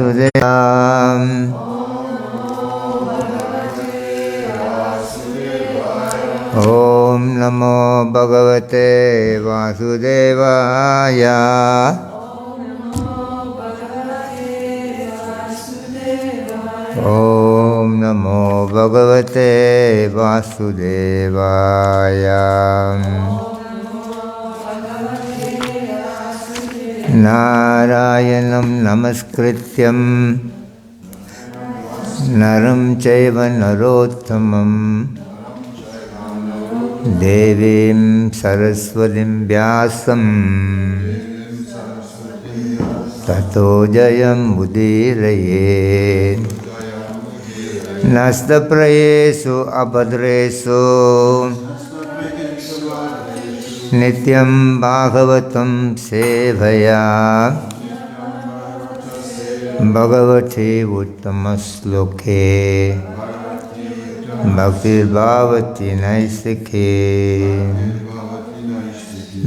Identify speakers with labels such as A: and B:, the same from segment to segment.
A: Vasudevaya. Om Namo Bhagavate Vasudevaya. Om Namo Bhagavate Vasudevaya. Narayanam Namaskrityam Naram Chaiva Narottamam Devim Saraswatim Vyasam Tato Jayam Udiraye. Nasta Prayesu Abhadresu Nityam Bhagavatam Sevaya Bhagavati Uttamasloke Bhakti Bhavati Naisike.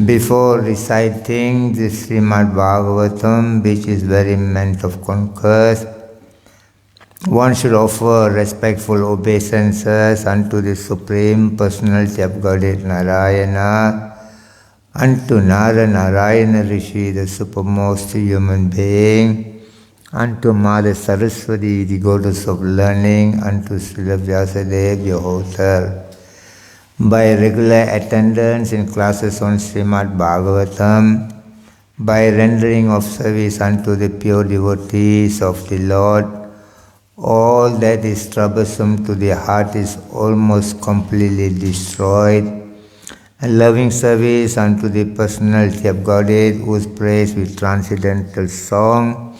A: Before reciting the Srimad Bhagavatam, which is very meant of concourse, one should offer respectful obeisances unto the Supreme Personality of Godhead Narayana, unto Nara Narayana Rishi, the supermost human being, unto Mother Saraswati, the goddess of learning, unto Srila Vyasadeva, your author. By regular attendance in classes on Srimad Bhagavatam, by rendering of service unto the pure devotees of the Lord, all that is troublesome to the heart is almost completely destroyed, and loving service unto the Personality of Godhead, whose praise with transcendental song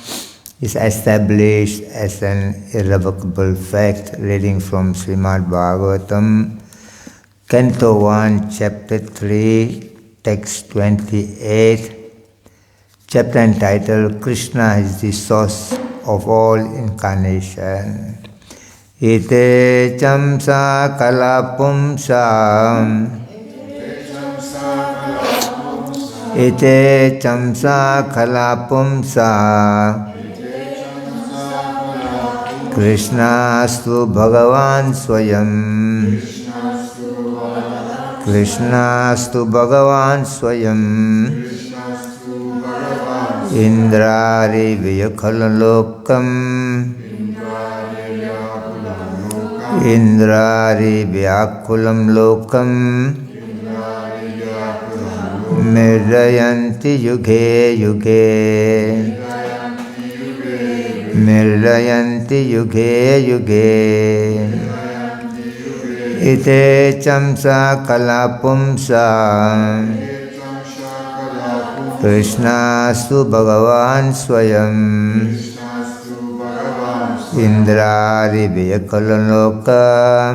A: is established as an irrevocable fact. Reading from Srimad Bhagavatam, Canto 1, Chapter 3, Text 28, chapter entitled Krishna is the source of all incarnation. Ite chamsa kalapumsam Ite chamsa kalapumsa Krishnastu Bhagavan Swayam Krishnastu Bhagavan Swayam Indrari Vyakhalalokam Indrari Vyakulam Lokam Mirdayanti Yuge Yuge Mirdayanti Yuge Yuge Ite chamsa kalapumsa Krishnastu Bhagavan Swayam Indrari Vyakalalokam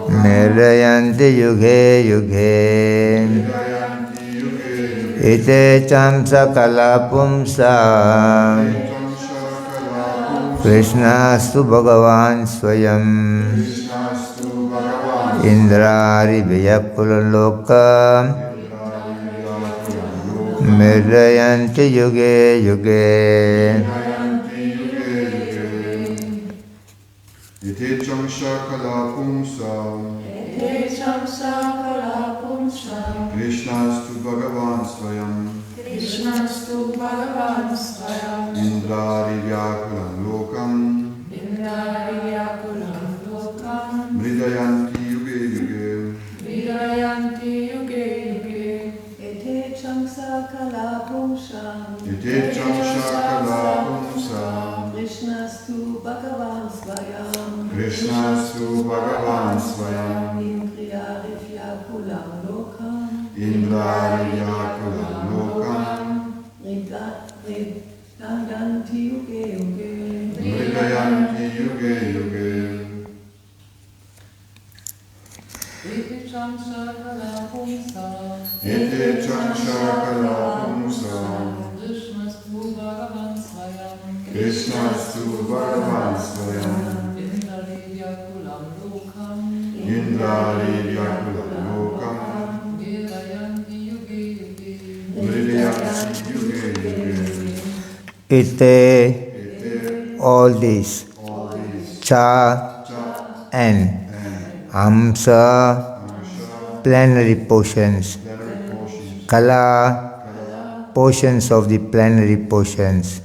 A: Mirdayanti Yuge Yuge Ite chamsa kalapumsa Krishnastu Bhagavan Swayam Indrari Vyakalalokam Mirdayanti Yuge Yuge.
B: Ite chamsa kalapumsa Krishnastu Bhagavan Swayam Indrari Vyakulam Lokam Mridayanti Yuge Yuge Ite chamsa kalapumsa
C: Krishnastu Bhagavan Swayam Indrari Vyakulam Lokam Mridayanti Yuge Yuge Ite chamsa kalapumsa
B: Krishnastu Bhagavan Swayam Indrari Vyakulam Lokam Mridayanti Yuge Yuge
A: Ite, all these. Cha and Amsa, plenary portions. Kala, portions of the plenary portions.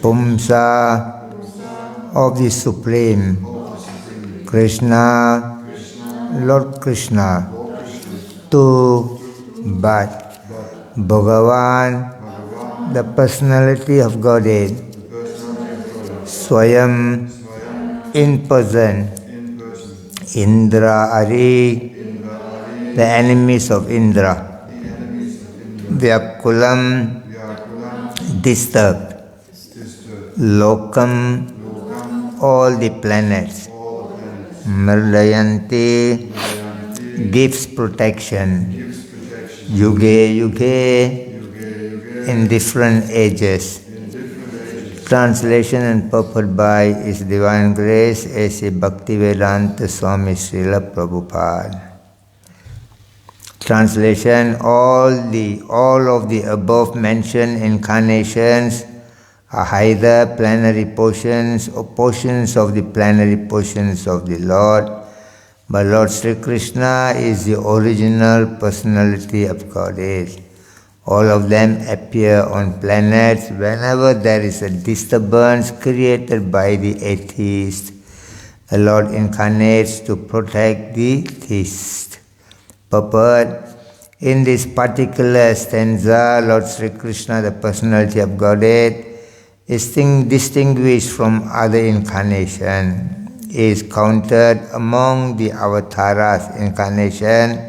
A: Pumsa, of the Supreme. Krishna, Lord Krishna. Tu, but Bhagavan, the personality of Godhead. Swayam, in person. Indra Ari, the enemies of Indra. Vyapkulam, disturbed. Lokam, all the planets. Mrdayanti, gives protection. Yuge Yuge, in different ages. Translation and purport by His Divine Grace A.C. Bhaktivedanta Swami Srila Prabhupada. Translation: all of the above mentioned incarnations are either plenary portions or portions of the plenary portions of the Lord, but Lord Sri Krishna is the original personality of Godhead. All of them appear on planets whenever there is a disturbance created by the atheist. The Lord incarnates to protect the theist. Purport: in this particular stanza, Lord Sri Krishna, the personality of Godhead, is distinguished from other incarnation. He is counted among the avatars incarnation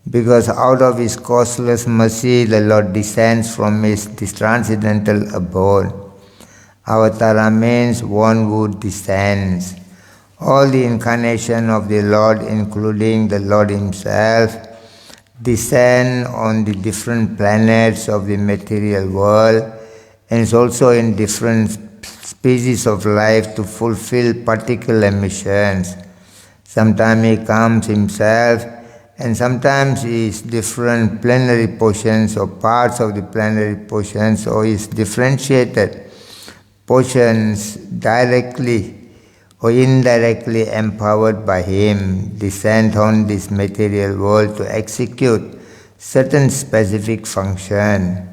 A: because out of His causeless mercy the Lord descends from His transcendental abode. Avatara means one who descends. All the incarnation of the Lord, including the Lord Himself, descend on the different planets of the material world, and is also in different species of life to fulfill particular missions. Sometimes He comes Himself, and sometimes He is different plenary portions or parts of the plenary portions, or He is differentiated portions directly or indirectly empowered by Him, descend on this material world to execute certain specific function.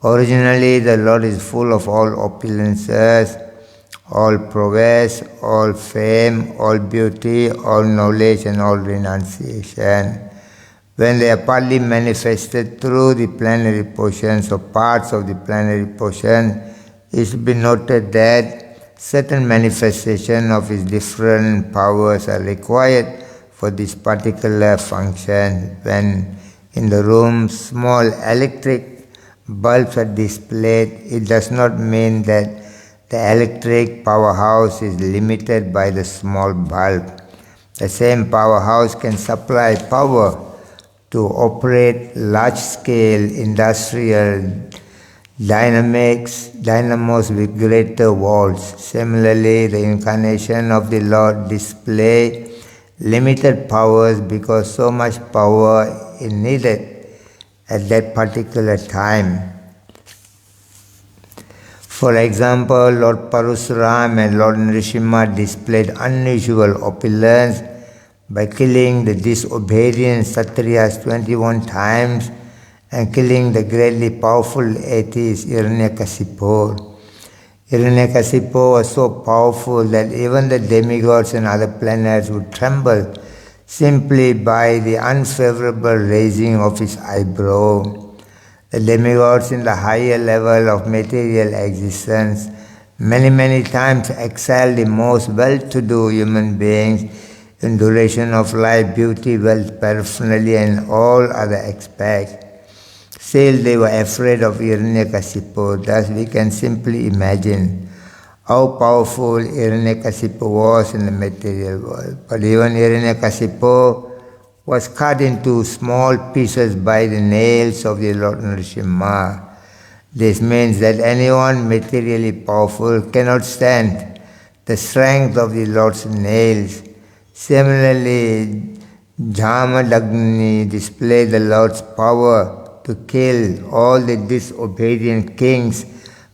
A: Originally, the Lord is full of all opulences, all prowess, all fame, all beauty, all knowledge, and all renunciation. When they are partly manifested through the plenary portions or parts of the plenary portion, it should be noted that certain manifestation of His different powers are required for this particular function. When in the room small electric bulbs are displayed, it does not mean that the electric powerhouse is limited by the small bulb. The same powerhouse can supply power to operate large-scale industrial dynamos with greater volts. Similarly, the incarnation of the Lord display limited powers because so much power is needed at that particular time. For example, Lord Parasuram and Lord Nrsimha displayed unusual opulence by killing the disobedient Satriyas 21 times and killing the greatly powerful atheist Hiranyakasipu. Hiranyakasipu was so powerful that even the demigods and other planets would tremble simply by the unfavorable raising of his eyebrow. The demigods in the higher level of material existence many times excel the most well-to-do human beings in duration of life, beauty, wealth, paraphernalia, and all other aspects. Still, they were afraid of Hiranyakasipu. Thus, we can simply imagine how powerful Hiranyakasipu was in the material world. But even Hiranyakasipu was cut into small pieces by the nails of the Lord Nrsimha. This means that anyone materially powerful cannot stand the strength of the Lord's nails. Similarly, Jamadagni displayed the Lord's power to kill all the disobedient kings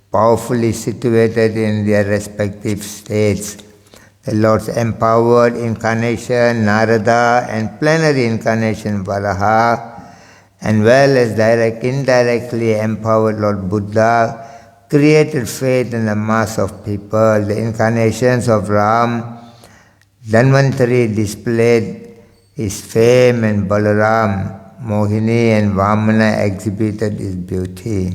A: powerfully situated in their respective states. The Lord's empowered incarnation, Narada, and plenary incarnation, Varaha, and well as indirectly empowered Lord Buddha, created faith in the mass of people. The incarnations of Ram, Dhanvantari displayed his fame, and Balaram, Mohini, and Vamana exhibited his beauty.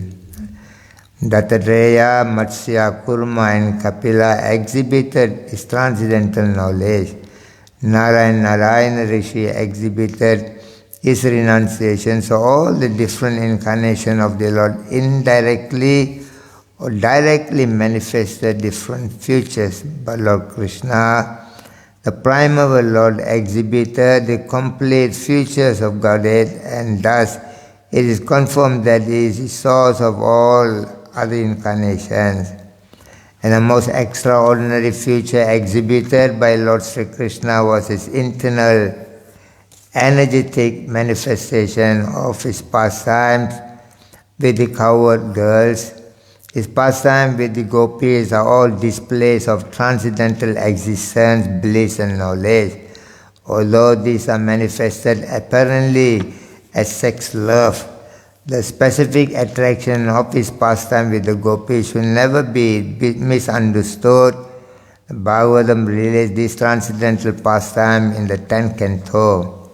A: Dattatreya, Matsya, Kurma, and Kapila exhibited his transcendental knowledge. Narayana Rishi exhibited his renunciation. So all the different incarnations of the Lord indirectly or directly manifested different futures. But Lord Krishna, the primeval Lord, exhibited the complete futures of Godhead, and thus it is confirmed that He is the source of all other incarnations. And the most extraordinary future exhibited by Lord Sri Krishna was His internal energetic manifestation of His pastimes with the cowherd girls. His pastime with the gopis are all displays of transcendental existence, bliss, and knowledge. Although these are manifested apparently as sex love, the specific attraction of his pastime with the gopis should never be misunderstood. Bhagavatam relates this transcendental pastime in the 10th canto.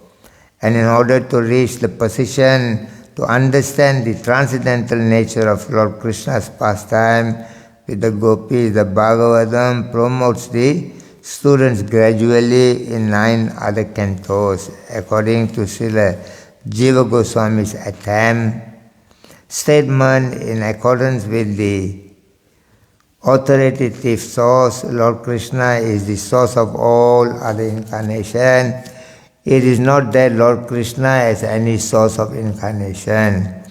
A: And in order to reach the position to understand the transcendental nature of Lord Krishna's pastime with the gopis, the Bhagavatam promotes the students gradually in 9 other cantos, according to Srila Jiva Goswami's statement. In accordance with the authoritative source, Lord Krishna is the source of all other incarnation. It is not that Lord Krishna has any source of incarnation.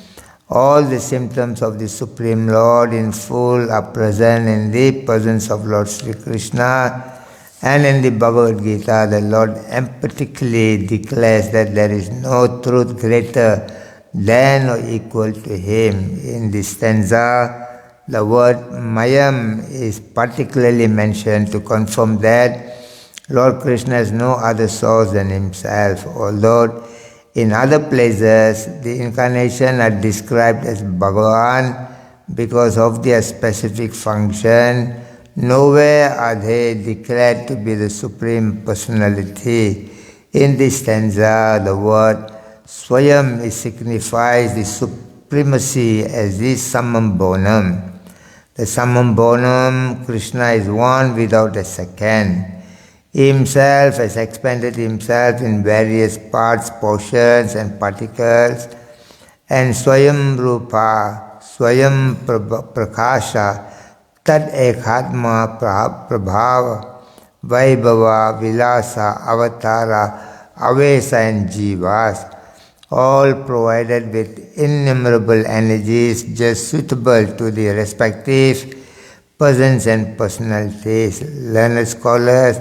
A: All the symptoms of the Supreme Lord in full are present in the presence of Lord Sri Krishna, and in the Bhagavad Gita, the Lord emphatically declares that there is no truth greater than or equal to Him. In this stanza, the word Mayam is particularly mentioned to confirm that Lord Krishna has no other source than Himself. Although in other places the incarnations are described as Bhagavan because of their specific function, nowhere are they declared to be the Supreme Personality. In this stanza, the word Swayam signifies the supremacy as the Summum Bonum. The Summum Bonum, Krishna, is one without a second. He Himself has expanded Himself in various parts, portions, and particles, and Swayam Rupa, Swayam Prakasha, Tad Ekatma Prabhava, Vaibhava, Vilasa, Avatara, Avesa, and Jivas, all provided with innumerable energies just suitable to the respective persons and personalities. Learned scholars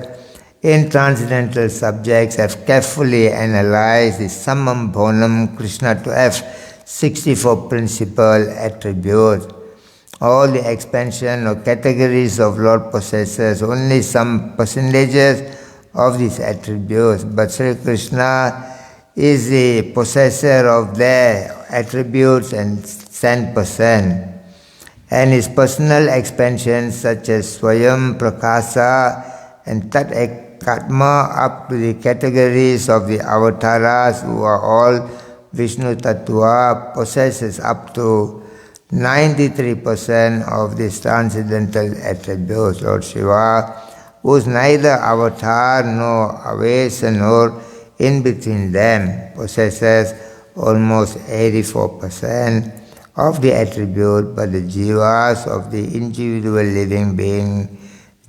A: in transcendental subjects have carefully analyzed the Summum Bonum Krishna to have 64 principal attributes. All the expansion or categories of Lord possesses only some percentages of these attributes, but Sri Krishna is the possessor of their attributes and 10%. And his personal expansions such as Swayam Prakasa and Tat Ekatma up to the categories of the avatars who are all Vishnu Tattva possesses up to 93% of these transcendental attributes. Lord Shiva, who is neither avatar nor avesa nor in between them, possesses almost 84% of the attribute, but the jivas of the individual living being,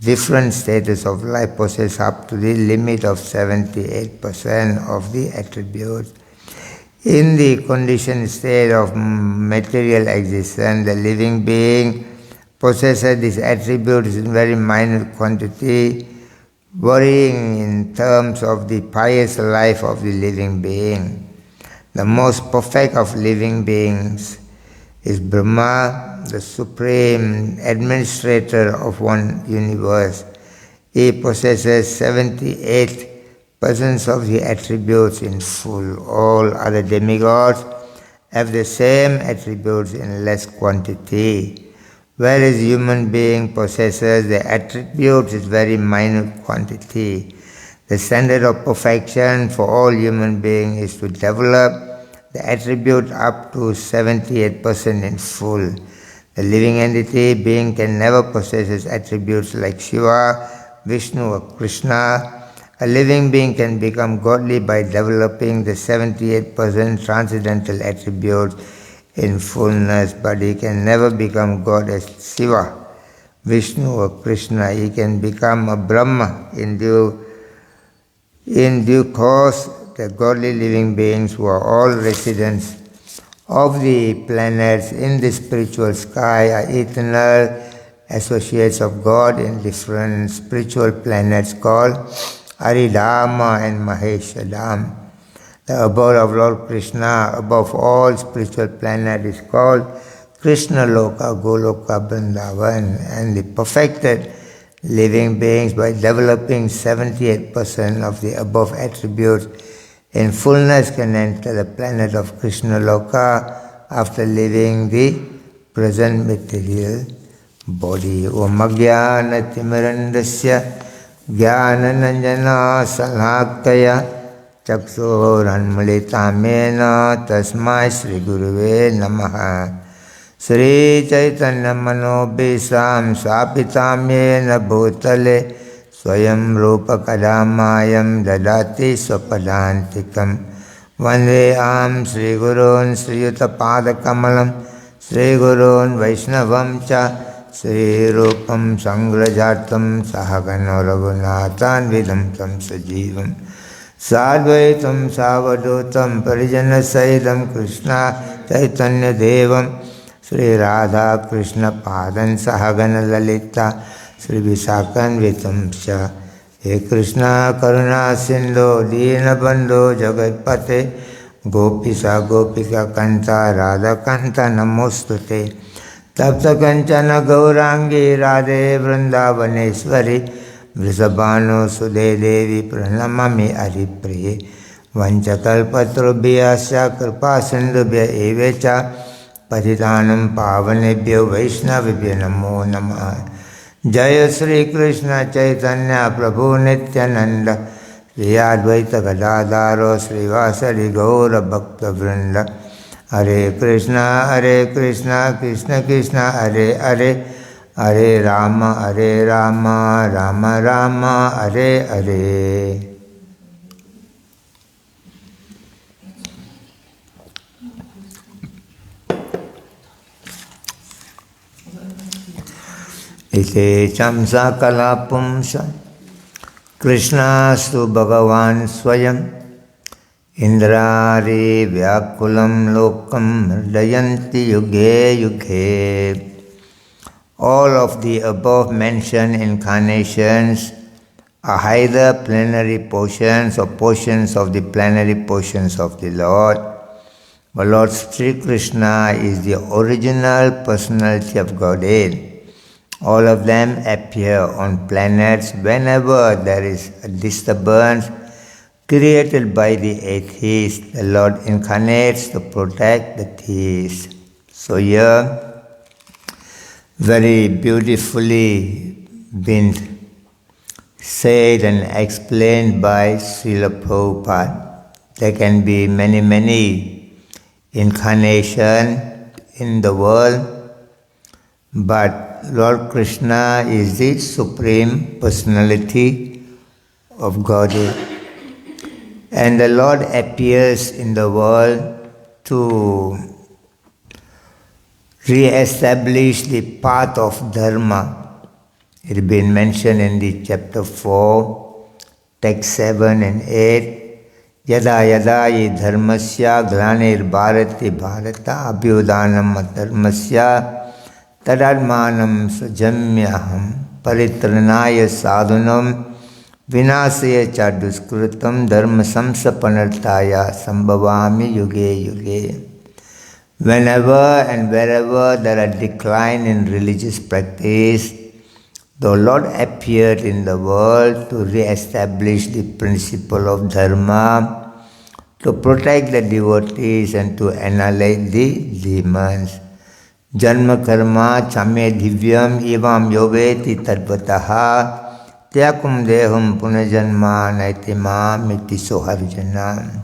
A: different status of life, possess up to the limit of 78% of the attributes. In the conditioned state of material existence, the living being possesses these attributes in very minor quantity, varying in terms of the pious life of the living being. The most perfect of living beings is Brahma, the supreme administrator of one universe. He possesses 78% of the attributes in full. All other demigods have the same attributes in less quantity, whereas human being possesses the attributes in very minute quantity. The standard of perfection for all human beings is to develop the attribute up to 78% in full. The living entity being can never possess its attributes like Shiva, Vishnu or Krishna. A living being can become godly by developing the 78% transcendental attributes in fullness, but he can never become God as Shiva, Vishnu or Krishna. He can become a Brahma in due course. The godly living beings who are all residents of the planets in the spiritual sky are eternal associates of God in different spiritual planets called Haridhama and Maheshadam. The abode of Lord Krishna above all spiritual planets is called Krishna Loka, Goloka Vrindavan, and the perfected living beings by developing 78% of the above attributes in fullness can enter the planet of Krishna Loka after leaving the present material body. Om Jnana Timirandasya Jnana Nanjana Salakaya Chaksuranmalitamena Tasmai Sri Guruve Namaha. Sri Chaitanya Manobhisam Swapitamena Bhutale Swayam Rupa Kadamayam Dadati Swapadantikam Vande Am Sri Gurun Sri Yuta Pada Kamalam Sri Gurun Vaishnavam Cha Sri Rupam Sangrajatam Sahagana Raghunathan Vidam Tam Sajivam Sadvaitam Savadutam Parijana Saidam Krishna Chaitanya Devam Sri Radha Krishna Padan Sahagana Lalita Sri Visakan Vitamsha. He Krishna Karuna Sindhu Dina Bandhu Jagatpate Gopisa Gopika Kanta Radha Kanta Namostute Tapta Kanchana Gaurangi Radhe Vrindavaneshwari Vrisabhanu Sude Devi Pranamami Aripriye Vanchakalpatrubhyasya Kripa Sindhubhya Evecha Patitanam Pavanebhyo Vaishnavibhyo Namo Namah. Jaya Sri Krishna Chaitanya Prabhu Nityananda Sri Advaita Gadadharo Sri Vasari Gaura Bhakta Vrinda. Hare Krishna Krishna Krishna Hare Hare Hare Rama Rama Rama Hare Hare. Ite chamsa kalapumsa Krishnastu Bhagavan Swayam Indrari Vyakulam Lokam Hridayanti Yuge Yuge. All of the above mentioned incarnations are either plenary portions or portions of the plenary portions of the Lord. But Lord Sri Krishna is the original personality of Godhead. All of them appear on planets whenever there is a disturbance created by the atheist. The Lord incarnates to protect the theist. So here, very beautifully been said and explained by Srila Prabhupada. There can be many incarnations in the world, but Lord Krishna is the Supreme Personality of Godhead. And the Lord appears in the world to re-establish the path of Dharma. It has been mentioned in the chapter 4, text 7 and 8. Yada yada ye dharmasya glanir bharati bharata abhyudanam dharmasya tadadmanam sajamyaham paritranaya sadhunam Vinasaya cha duskritam dharma samsapanartaya sambhavami yuge yuge. Whenever and wherever there are decline in religious practice, the Lord appeared in the world to re-establish the principle of dharma, to protect the devotees and to annihilate the demons. Janma karma chame divyam evam yoveti tadvataha tyakum deham punajanma naitima miti soharjana.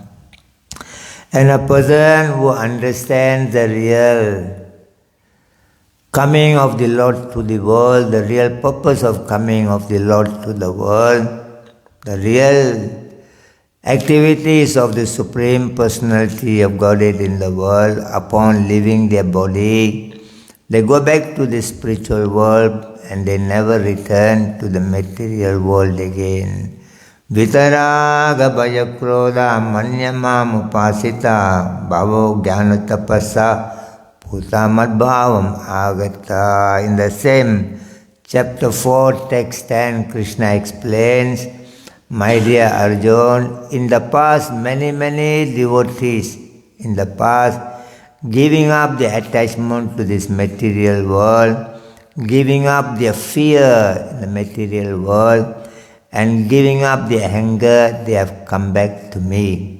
A: And a person who understands the real coming of the Lord to the world, the real purpose of coming of the Lord to the world, the real activities of the Supreme Personality of Godhead in the world, upon leaving their body, they go back to the spiritual world and they never return to the material world again. Vitaraga Bhayakroda Manyamam Upasita Bhavo Jnana Tapasa Bhutamadbhavam Agata. In the same chapter 4, text 10, Krishna explains, my dear Arjun, in the past many devotees in the past giving up the attachment to this material world, giving up their fear in the material world, and giving up their anger, they have come back to me.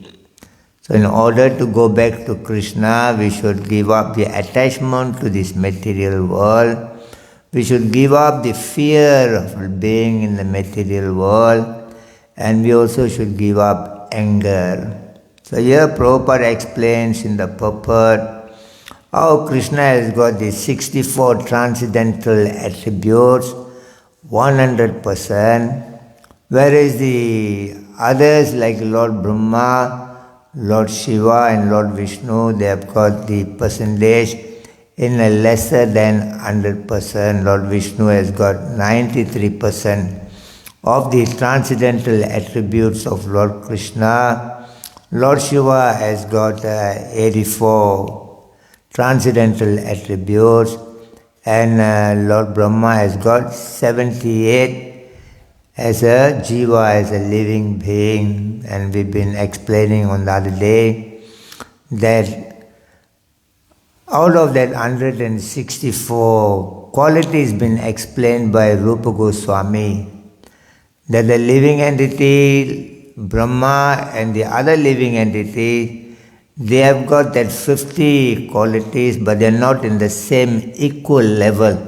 A: So in order to go back to Krishna, we should give up the attachment to this material world. We should give up the fear of being in the material world, and we also should give up anger. So here Prabhupada explains in the purport how Krishna has got the 64 transcendental attributes, 100%, whereas the others like Lord Brahma, Lord Shiva and Lord Vishnu, they have got the percentage in a lesser than 100%. Lord Vishnu has got 93% of the transcendental attributes of Lord Krishna. Lord Shiva has got 84 transcendental attributes, and Lord Brahma has got 78 as a jiva, as a living being. And we've been explaining on the other day that out of that 164 qualities been explained by Rupa Goswami, that the living entity, Brahma, and the other living entity, they have got that 50 qualities, but they are not in the same equal level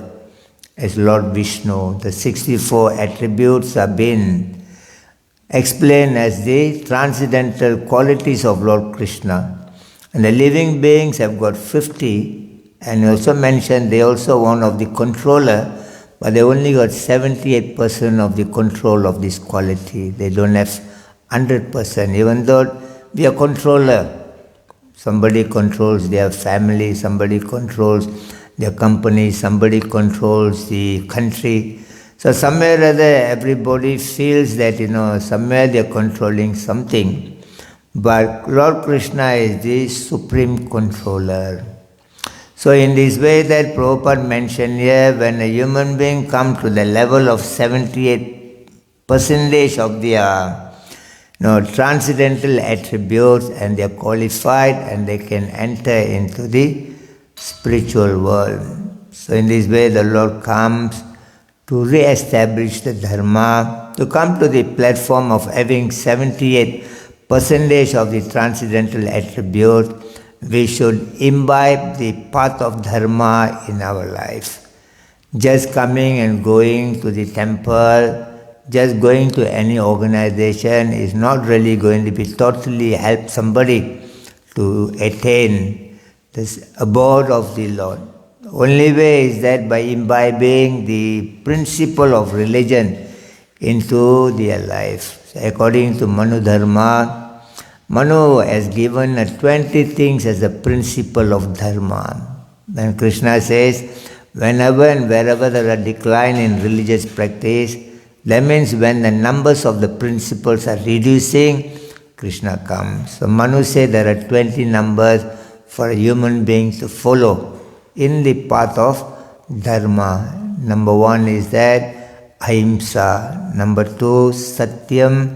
A: as Lord Vishnu. The 64 attributes have been explained as the transcendental qualities of Lord Krishna. And the living beings have got 50, and also mentioned they also one of the controller, but they only got 78% of the control of this quality. They don't have 100%, even though we are controller. Somebody controls their family, somebody controls their company, somebody controls the country. So somewhere or other everybody feels that, somewhere they are controlling something. But Lord Krishna is the supreme controller. So in this way that Prabhupada mentioned here, when a human being comes to the level of 78% of their transcendental attributes, and they are qualified and they can enter into the spiritual world. So in this way the Lord comes to re-establish the dharma, to come to the platform of having 78% of the transcendental attribute. We should imbibe the path of dharma in our life. Just coming and going to the temple, just going to any organization is not really going to be totally help somebody to attain this abode of the Lord. The only way is that by imbibing the principle of religion into their life. So according to Manu Dharma, Manu has given 20 things as a principle of dharma. When Krishna says, whenever and wherever there are decline in religious practice, that means when the numbers of the principles are reducing, Krishna comes. So Manu said there are 20 numbers for a human being to follow in the path of dharma. Number one is that ahimsa. Number 2, satyam.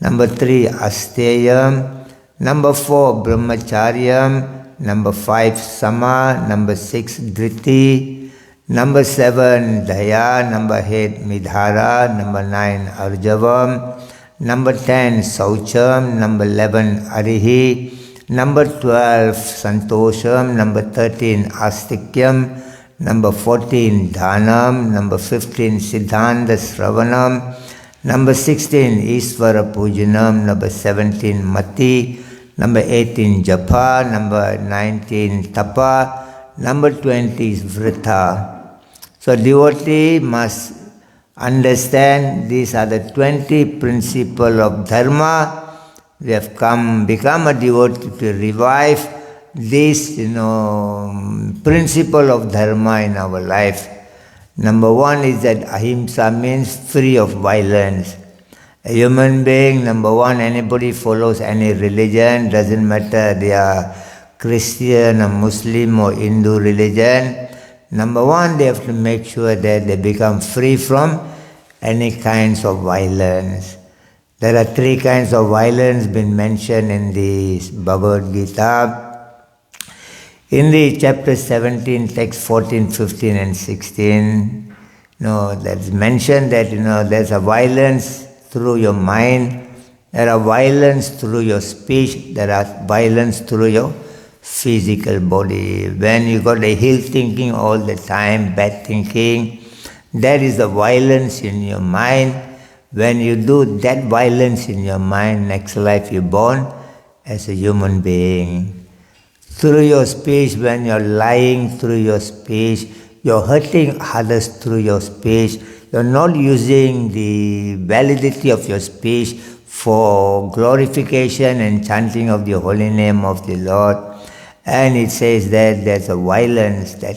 A: Number 3, asteyam. Number 4, brahmacharyam. Number 5, sama. Number 6, dhriti. Number 7, daya. Number 8, midhara. Number 9, arjavam. Number 10, saucham. Number 11, arihi. Number 12, santosham. Number 13, astikyam. Number 14, dhanam. Number 15, siddhanta sravanam. Number 16, Isvara Pujanam. Number 17, Mati. Number 18, Japa. Number 19, Tapa. Number 20 is Vrita. So devotee must understand these are the 20 principles of Dharma. We have become a devotee to revive this, principle of Dharma in our life. Number 1 is that ahimsa means free of violence. A human being, number 1, anybody follows any religion, doesn't matter they are Christian or Muslim or Hindu religion. Number 1, they have to make sure that they become free from any kinds of violence. There are 3 kinds of violence been mentioned in the Bhagavad Gita. In the chapter 17, text 14, 15 and 16, that's mentioned that, there's a violence through your mind, there are violence through your speech, there are violence through your physical body. When you got a ill thinking all the time, bad thinking, that is the violence in your mind. When you do that violence in your mind, next life you're born as a human being. Through your speech, when you're lying through your speech, you're hurting others through your speech, you're not using the validity of your speech for glorification and chanting of the holy name of the Lord. And it says that there's a violence that,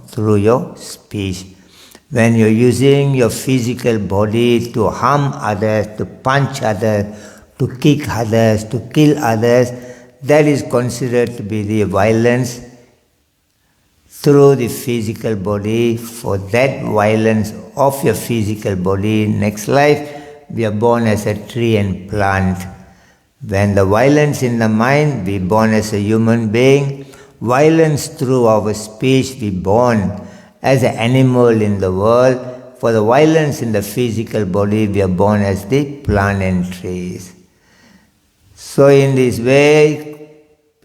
A: through your speech. When you're using your physical body to harm others, to punch others, to kick others, to kill others, that is considered to be the violence through the physical body. For that violence of your physical body, next life, we are born as a tree and plant. When the violence in the mind, we are born as a human being. Violence through our speech, we are born as an animal in the world. For the violence in the physical body, we are born as the plant and trees. So in this way,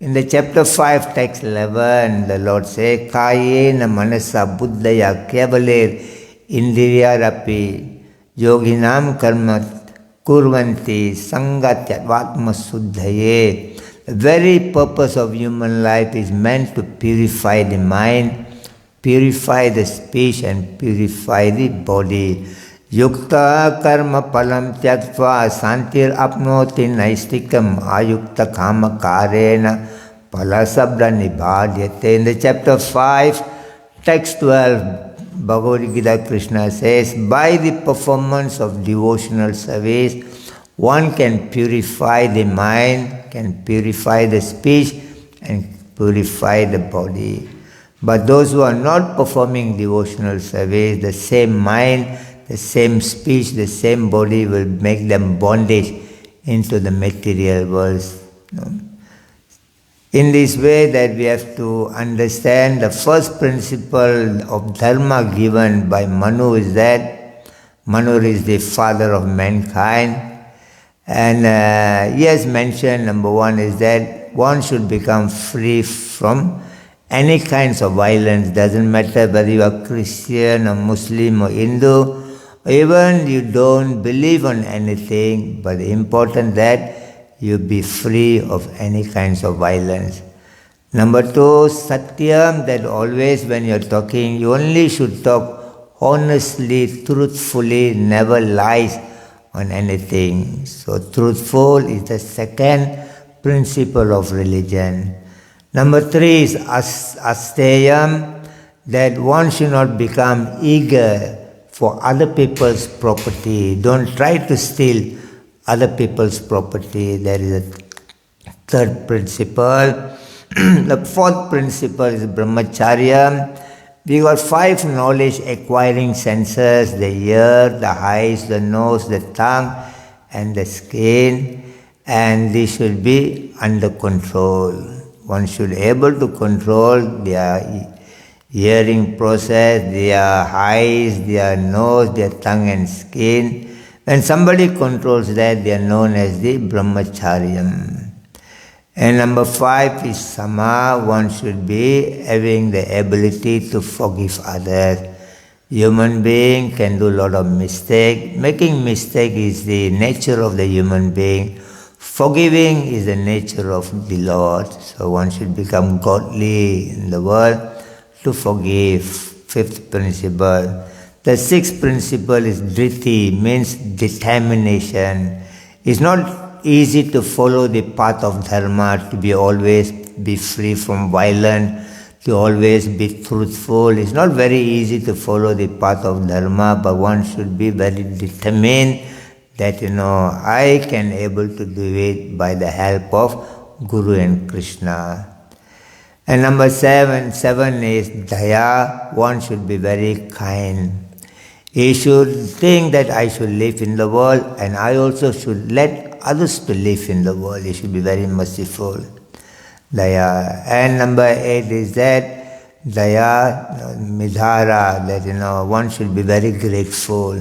A: in the chapter 5, text 11, the Lord says, Kayena manasa buddhaya kevaler indriyarapi yoginam karma kurvanti sangatyatvatma suddhaye. The very purpose of human life is meant to purify the mind, purify the speech and purify the body. Yukta karma palam tyaktva santir apnoti naistikam ayukta kama karena palasabda nibhadyate. In the chapter 5, text 12, Bhagavad Gita, Krishna says, by the performance of devotional service, one can purify the mind, can purify the speech and purify the body. But those who are not performing devotional service, the same mind, the same speech, the same body will make them bondage into the material world. In this way that we have to understand the first principle of Dharma given by Manu is that Manu is the father of mankind. And he has mentioned, number 1 is that one should become free from any kinds of violence. Doesn't matter whether you are Christian or Muslim or Hindu, even you don't believe on anything, but important that you be free of any kinds of violence. Number 2, satyam, that always when you're talking, you only should talk honestly, truthfully, never lies on anything. So truthful is the second principle of religion. Number 3 is asteyam, that one should not become eager for other people's property. Don't try to steal other people's property. That is a third principle. The fourth principle is brahmacharya, We got 5 knowledge acquiring senses: the ear, the eyes, the nose, the tongue, and the skin, and these should be under control. One should be able to control their hearing process, their eyes, their nose, their tongue and skin. When somebody controls that, they are known as the brahmacharyam. And number 5 is sama. One should be having the ability to forgive others. Human being can do a lot of mistake. Making mistake is the nature of the human being. Forgiving is the nature of the Lord. So one should become godly in the world to forgive. 5th principle. The 6th principle is dhriti, means determination. It's not easy to follow the path of dharma, to be always be free from violence, to always be truthful. It's not very easy to follow the path of dharma, but one should be very determined that, I can able to do it by the help of Guru and Krishna. And number 7 is daya. One should be very kind. He should think that I should live in the world and I also should let others to live in the world. He should be very merciful. Daya. And number 8 is that daya, midhara, that one should be very grateful.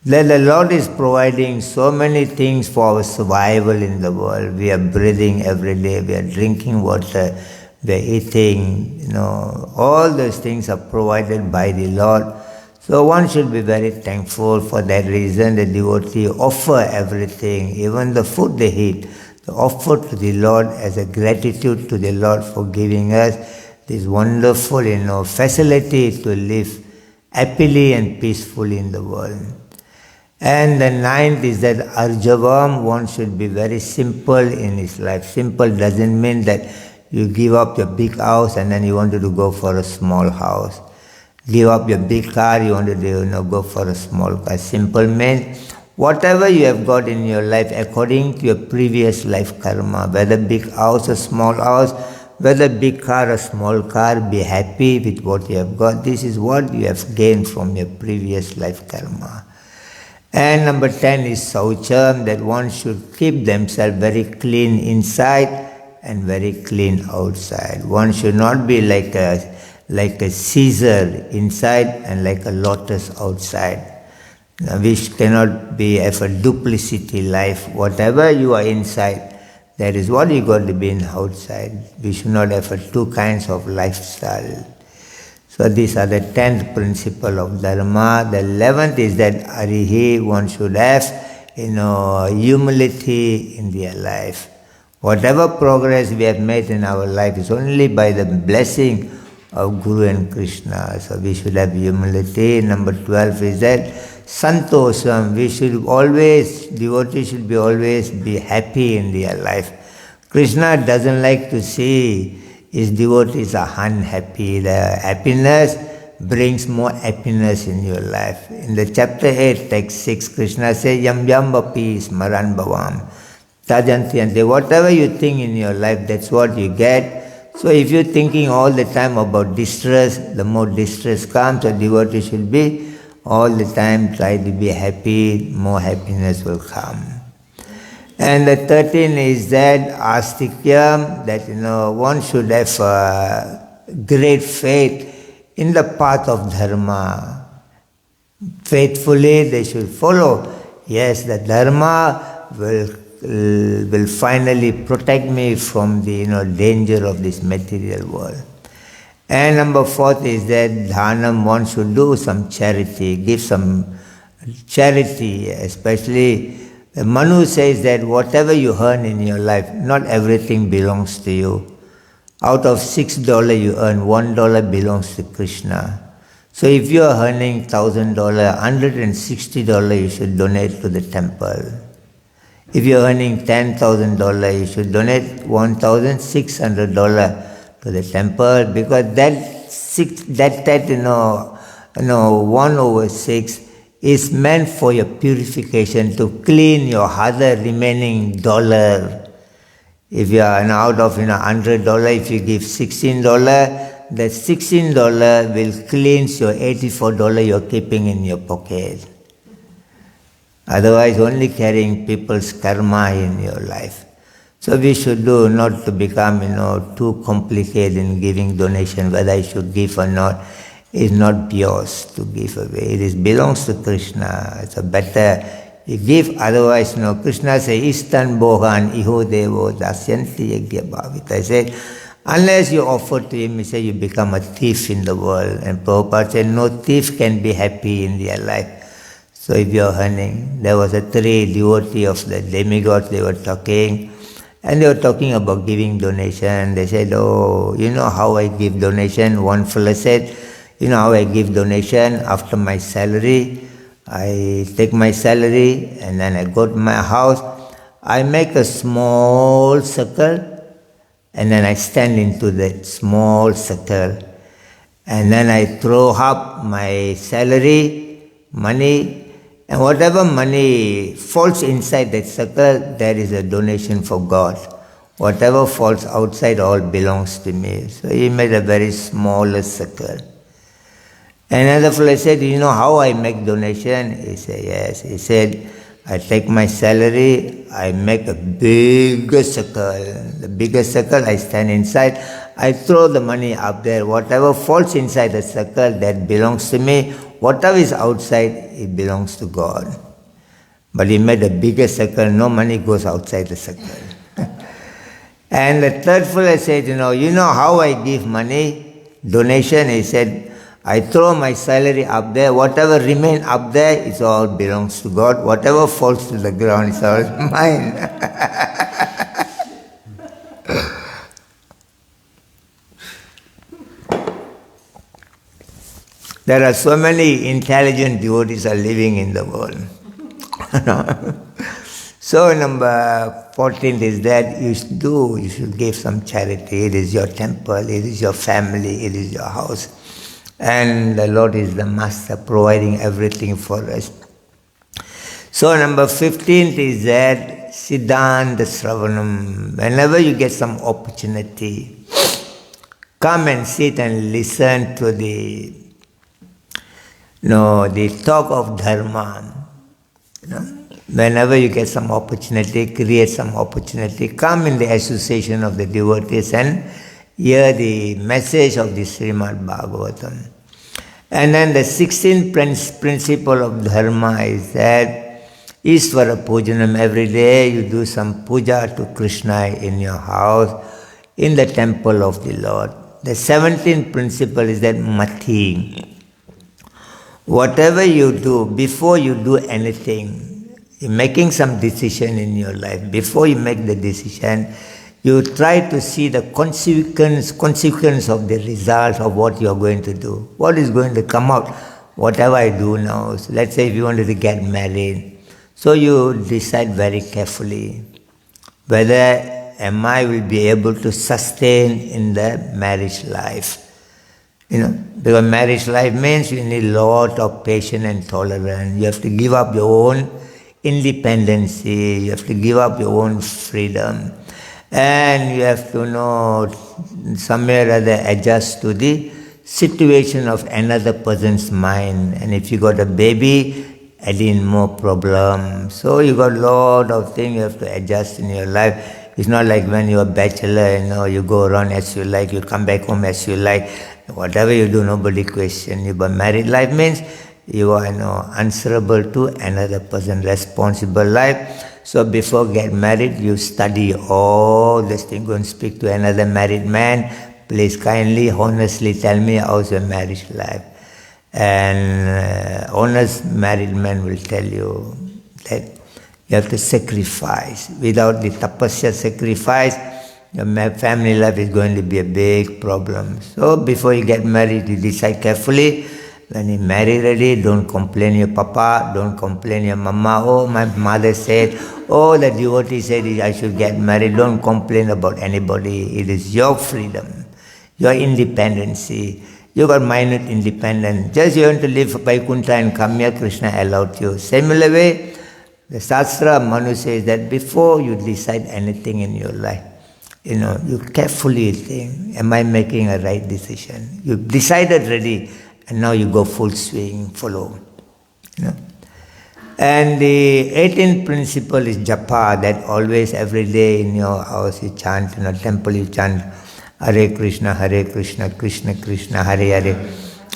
A: That the Lord is providing so many things for our survival in the world. We are breathing every day, we are drinking water, we are eating, all those things are provided by the Lord. So one should be very thankful. For that reason, the devotee offer everything, even the food they eat, they offer to the Lord as a gratitude to the Lord for giving us this wonderful, facility to live happily and peacefully in the world. And the 9th is that arjavam. One should be very simple in his life. Simple doesn't mean that you give up your big house and then you wanted to go for a small house. Give up your big car, you want to go for a small car. Simple means whatever you have got in your life according to your previous life karma, whether big house or small house, whether big car or small car, be happy with what you have got. This is what you have gained from your previous life karma. And number 10 is saucham, that one should keep themselves very clean inside and very clean outside. One should not be like a Caesar inside and like a lotus outside. We cannot have a duplicity life. Whatever you are inside, that is what you got to be in outside. We should not have 2 kinds of lifestyle. So these are the 10th principle of dharma. The 11th is that arihi, one should have humility in their life. Whatever progress we have made in our life is only by the blessing of Guru and Krishna. So we should have humility. Number 12 is that santosham. Devotees should always be happy in their life. Krishna doesn't like to see his devotees are unhappy. The happiness brings more happiness in your life. In the chapter 8, text 6, Krishna says, yam yam vapi smaran bhavam tajanti. Whatever you think in your life, that's what you get. So if you're thinking all the time about distress, the more distress comes, a devotee should be all the time try to be happy, more happiness will come. And the 13 is that astikyam, that one should have great faith in the path of dharma. Faithfully they should follow. Yes, the dharma will finally protect me from the danger of this material world. And number 4 is that dhanam, one should do some charity, give some charity, especially Manu says that whatever you earn in your life, not everything belongs to you. Out of $6 you earn, $1 belongs to Krishna. So if you are earning $1,000, $160 you should donate to the temple. If you are earning $10,000, you should donate $1,600 to the temple, because that 1/6 is meant for your purification, to clean your other remaining dollar. If you are out of $100, if you give $16, the $16 will cleanse your $84 you're keeping in your pocket. Otherwise, only carrying people's karma in your life. So we should do not to become, too complicated in giving donation, whether I should give or not. It's not yours to give away. It belongs to Krishna. It's a better you give, otherwise, Krishna says, Istan Bohan Iho Devo Dasyanti Yagya Bhavita. I said, unless you offer to him, he said, you become a thief in the world. And Prabhupada said, no thief can be happy in their life. So if you're earning, there was a 3 devotee of the demigods, they were talking, and they were talking about giving donation. They said, oh, you know how I give donation? One fellow said, you know how I give donation? After my salary, I take my salary and then I go to my house, I make a small circle and then I stand into that small circle and then I throw up my salary, money, and whatever money falls inside that circle, there is a donation for God. Whatever falls outside all belongs to me. So he made a very small circle. Another fellow said, you know how I make donation? He said, yes. He said, I take my salary, I make a bigger circle. The bigger circle, I stand inside, I throw the money up there. Whatever falls inside the circle, that belongs to me. Whatever is outside, it belongs to God. But he made a bigger circle, no money goes outside the circle. And the third fellow said, you know how I give money? Donation, he said, I throw my salary up there, whatever remains up there, it all belongs to God. Whatever falls to the ground is all mine. There are so many intelligent devotees are living in the world. So number 14 is that you should give some charity. It is your temple, it is your family, it is your house. And the Lord is the Master, providing everything for us. So number 15 is that Siddhanta Sravanam. Whenever you get some opportunity, come and sit and listen to the talk of Dharma. Whenever you get some opportunity, create some opportunity, come in the association of the devotees and hear the message of the Srimad Bhagavatam. And then the 16th principle of Dharma is that Ishvara Pujanam, every day you do some puja to Krishna in your house, in the temple of the Lord. The 17th principle is that Mati. Whatever you do, before you do anything, you're making some decision in your life, before you make the decision, you try to see the consequence of the result of what you are going to do. What is going to come out? Whatever I do now. So let's say if you wanted to get married, so you decide very carefully whether am I will be able to sustain in the marriage life. Because marriage life means you need a lot of patience and tolerance. You have to give up your own independence. You have to give up your own freedom. And you have to somewhere or other adjust to the situation of another person's mind. And if you got a baby, add in more problems. So you got a lot of things you have to adjust in your life. It's not like when you're a bachelor, you go around as you like, you come back home as you like. Whatever you do, nobody question you. But married life means you are answerable to another person, responsible life. So before get married, you study all this thing. Go and speak to another married man. Please kindly, honestly tell me how's your marriage life. And honest married man will tell you that you have to sacrifice. Without the tapasya sacrifice, your family life is going to be a big problem. So before you get married, you decide carefully. When you marry ready, don't complain your papa, don't complain your mama. Oh, my mother said, oh, the devotee said I should get married. Don't complain about anybody. It is your freedom, your independency. You got minute independence. Just you want to live Vaikuntha and come here, Krishna allowed you. Similar way, the Shastra Manu says that before you decide anything in your life, You carefully think, am I making a right decision? You decided already, and now you go full swing, follow. And the 18th principle is japa, that always every day in your house you chant, in a temple you chant Hare Krishna, Krishna Krishna, Hare Hare,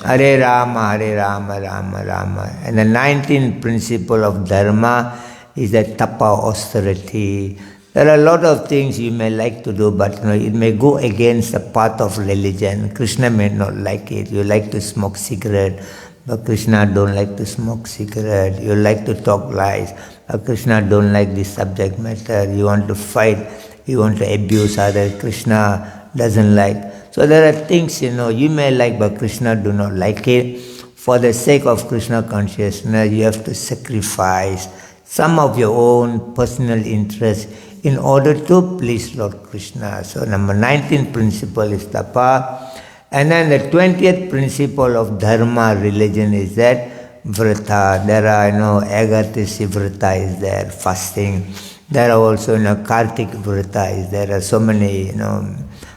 A: Hare Rama, Rama Rama. And the 19th principle of dharma is that tapa, austerity. There are a lot of things you may like to do, but it may go against the path of religion. Krishna may not like it. You like to smoke cigarette, but Krishna don't like to smoke cigarette. You like to talk lies, but Krishna don't like this subject matter. You want to fight, you want to abuse others. Krishna doesn't like. So there are things, you may like, but Krishna do not like it. For the sake of Krishna consciousness, you have to sacrifice some of your own personal interest in order to please Lord Krishna. So number 19th principle is tapa. And then the 20th principle of dharma, religion, is that vrata. There are, Agatasi vrata is there, fasting. There are also, Kartik vrata is there. There are so many,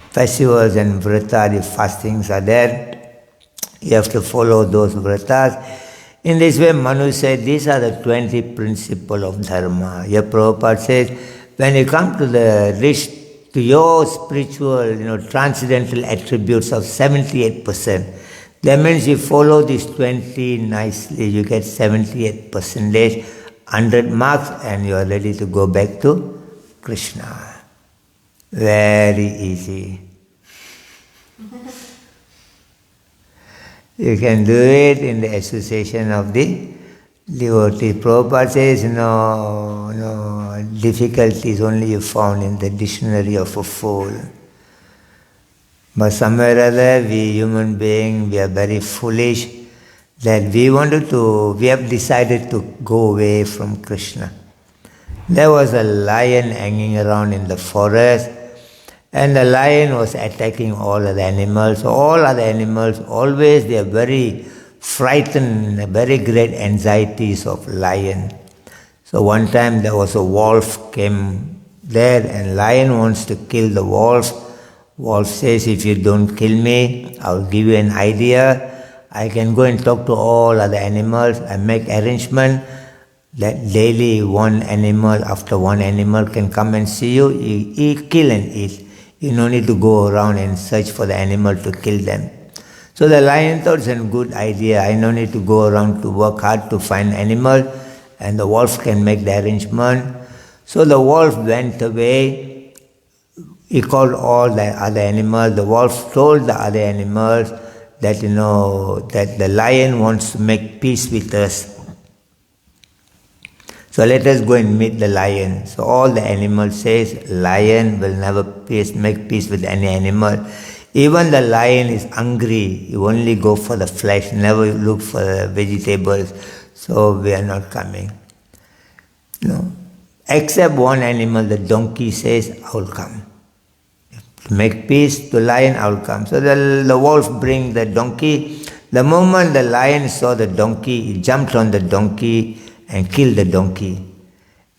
A: festivals and vrata, the fastings are there. You have to follow those vratas. In this way, Manu said, these are the 20 principles of dharma. Here Prabhupada says, when you come to your spiritual, transcendental attributes of 78%, that means you follow these 20 nicely, you get 78%, 100 marks, and you are ready to go back to Krishna. Very easy. You can do it in the association of the devotee. Prabhupada says, no difficulties only you found in the dictionary of a fool. But somewhere or other, we human beings, we are very foolish that we have decided to go away from Krishna. There was a lion hanging around in the forest, and the lion was attacking all other animals. All other animals, always they are very frightened, very great anxieties of lion. So one time there was a wolf came there, and lion wants to kill the wolf. Wolf says, if you don't kill me, I'll give you an idea. I can go and talk to all other animals and make arrangement that daily one animal after one animal can come and see you. You eat, kill and eat. You no need to go around and search for the animal to kill them. So the lion thought it's a good idea. I no need to go around to work hard to find animal, and the wolf can make the arrangement. So the wolf went away. He called all the other animals. The wolf told the other animals that, that the lion wants to make peace with us. So let us go and meet the lion. So all the animals says, lion will never make peace with any animal. Even the lion is hungry. He only go for the flesh, never look for the vegetables. So we are not coming. Except one animal, the donkey says, I will come. To make peace to lion, I will come. So the wolf bring the donkey. The moment the lion saw the donkey, he jumped on the donkey and killed the donkey.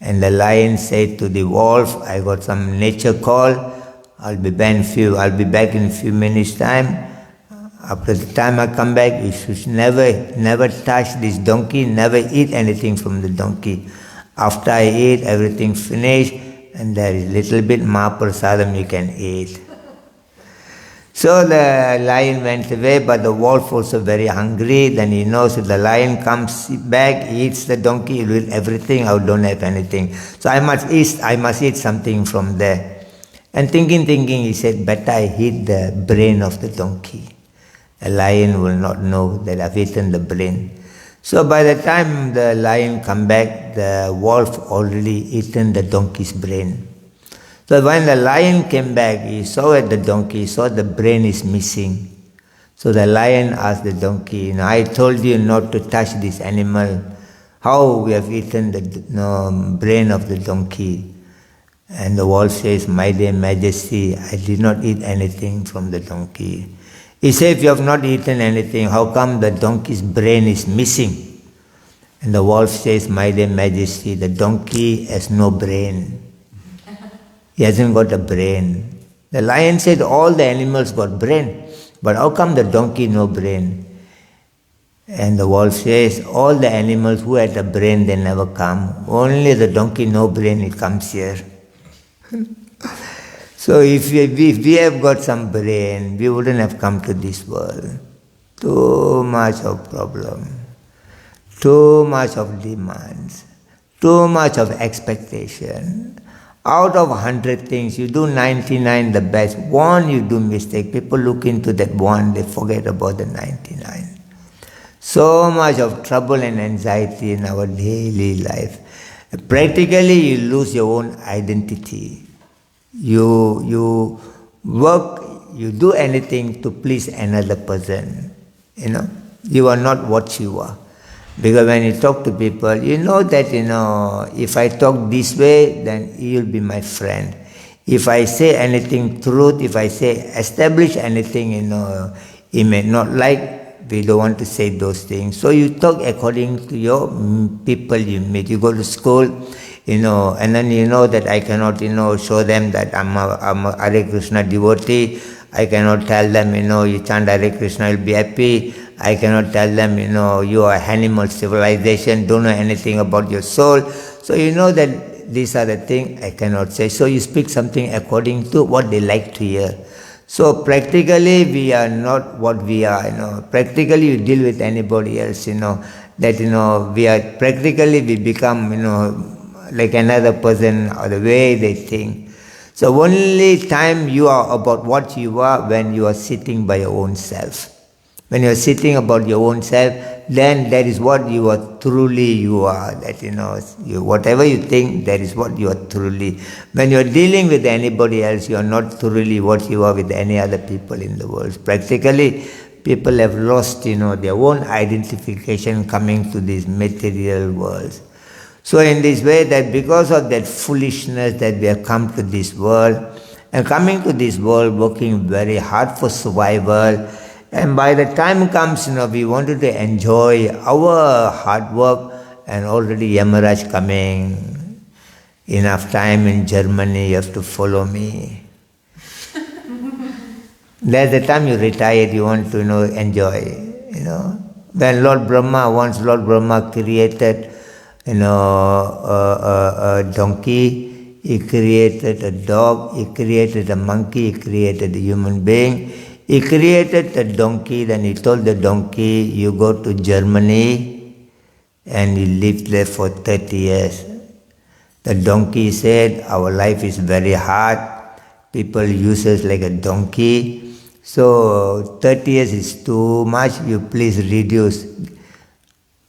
A: And the lion said to the wolf, I got some nature call. I'll be back in a few minutes time. After the time I come back, you should never touch this donkey, never eat anything from the donkey. After I eat, everything finished, and there is little bit mahaprasadam you can eat. So the lion went away, but the wolf also very hungry. Then he knows if the lion comes back, he eats the donkey, he will eat everything, I don't have anything. So I must eat something from there. And thinking, he said, better I eat the brain of the donkey. The lion will not know that I've eaten the brain. So by the time the lion come back, the wolf already eaten the donkey's brain. So when the lion came back, he saw the donkey, he saw the brain is missing. So the lion asked the donkey, I told you not to touch this animal. How we have eaten the brain of the donkey? And the wolf says, my dear Majesty, I did not eat anything from the donkey. He said, if you have not eaten anything, how come the donkey's brain is missing? And the wolf says, my dear Majesty, the donkey has no brain. He hasn't got a brain. The lion said all the animals got brain, but how come the donkey no brain? And the wolf says all the animals who had a brain, they never come. Only the donkey no brain, it comes here. So if we have got some brain, we wouldn't have come to this world. Too much of problem, too much of demands, too much of expectation. Out of 100 things, you do 99 the best. One you do mistake. People look into that one, they forget about the 99. So much of trouble and anxiety in our daily life. Practically, you lose your own identity. You work, you do anything to please another person. You are not what you are. Because when you talk to people, you know that, if I talk this way, then you'll be my friend. If I say anything truth, if I say establish anything, you may not like, we don't want to say those things. So you talk according to your people you meet. You go to school, and then you know that I cannot, show them that I'm a Hare Krishna devotee. I cannot tell them, you chant Hare Krishna, you'll be happy. I cannot tell them, you are animal civilization, don't know anything about your soul. So you know that these are the things I cannot say. So you speak something according to what they like to hear. So practically we are not what we are, Practically you deal with anybody else, that, we are, practically we become, like another person or the way they think. So only time you are about what you are when you are sitting by your own self. When you are sitting about your own self, then that is what you are truly you are. That whatever you think, that is what you are truly. When you are dealing with anybody else, you are not truly what you are with any other people in the world. Practically, people have lost, their own identification coming to these material worlds. So in this way, that because of that foolishness that we have come to this world, and coming to this world, working very hard for survival, and by the time comes, we wanted to enjoy our hard work, and already Yamaraj coming. Enough time in Germany, you have to follow me. That's the time you retire, you want to enjoy. When Lord Brahma created a donkey, he created a dog, he created a monkey, he created a human being. He created the donkey, then he told the donkey, you go to Germany, and he lived there for 30 years. The donkey said, our life is very hard, people use us like a donkey, so 30 years is too much, you please reduce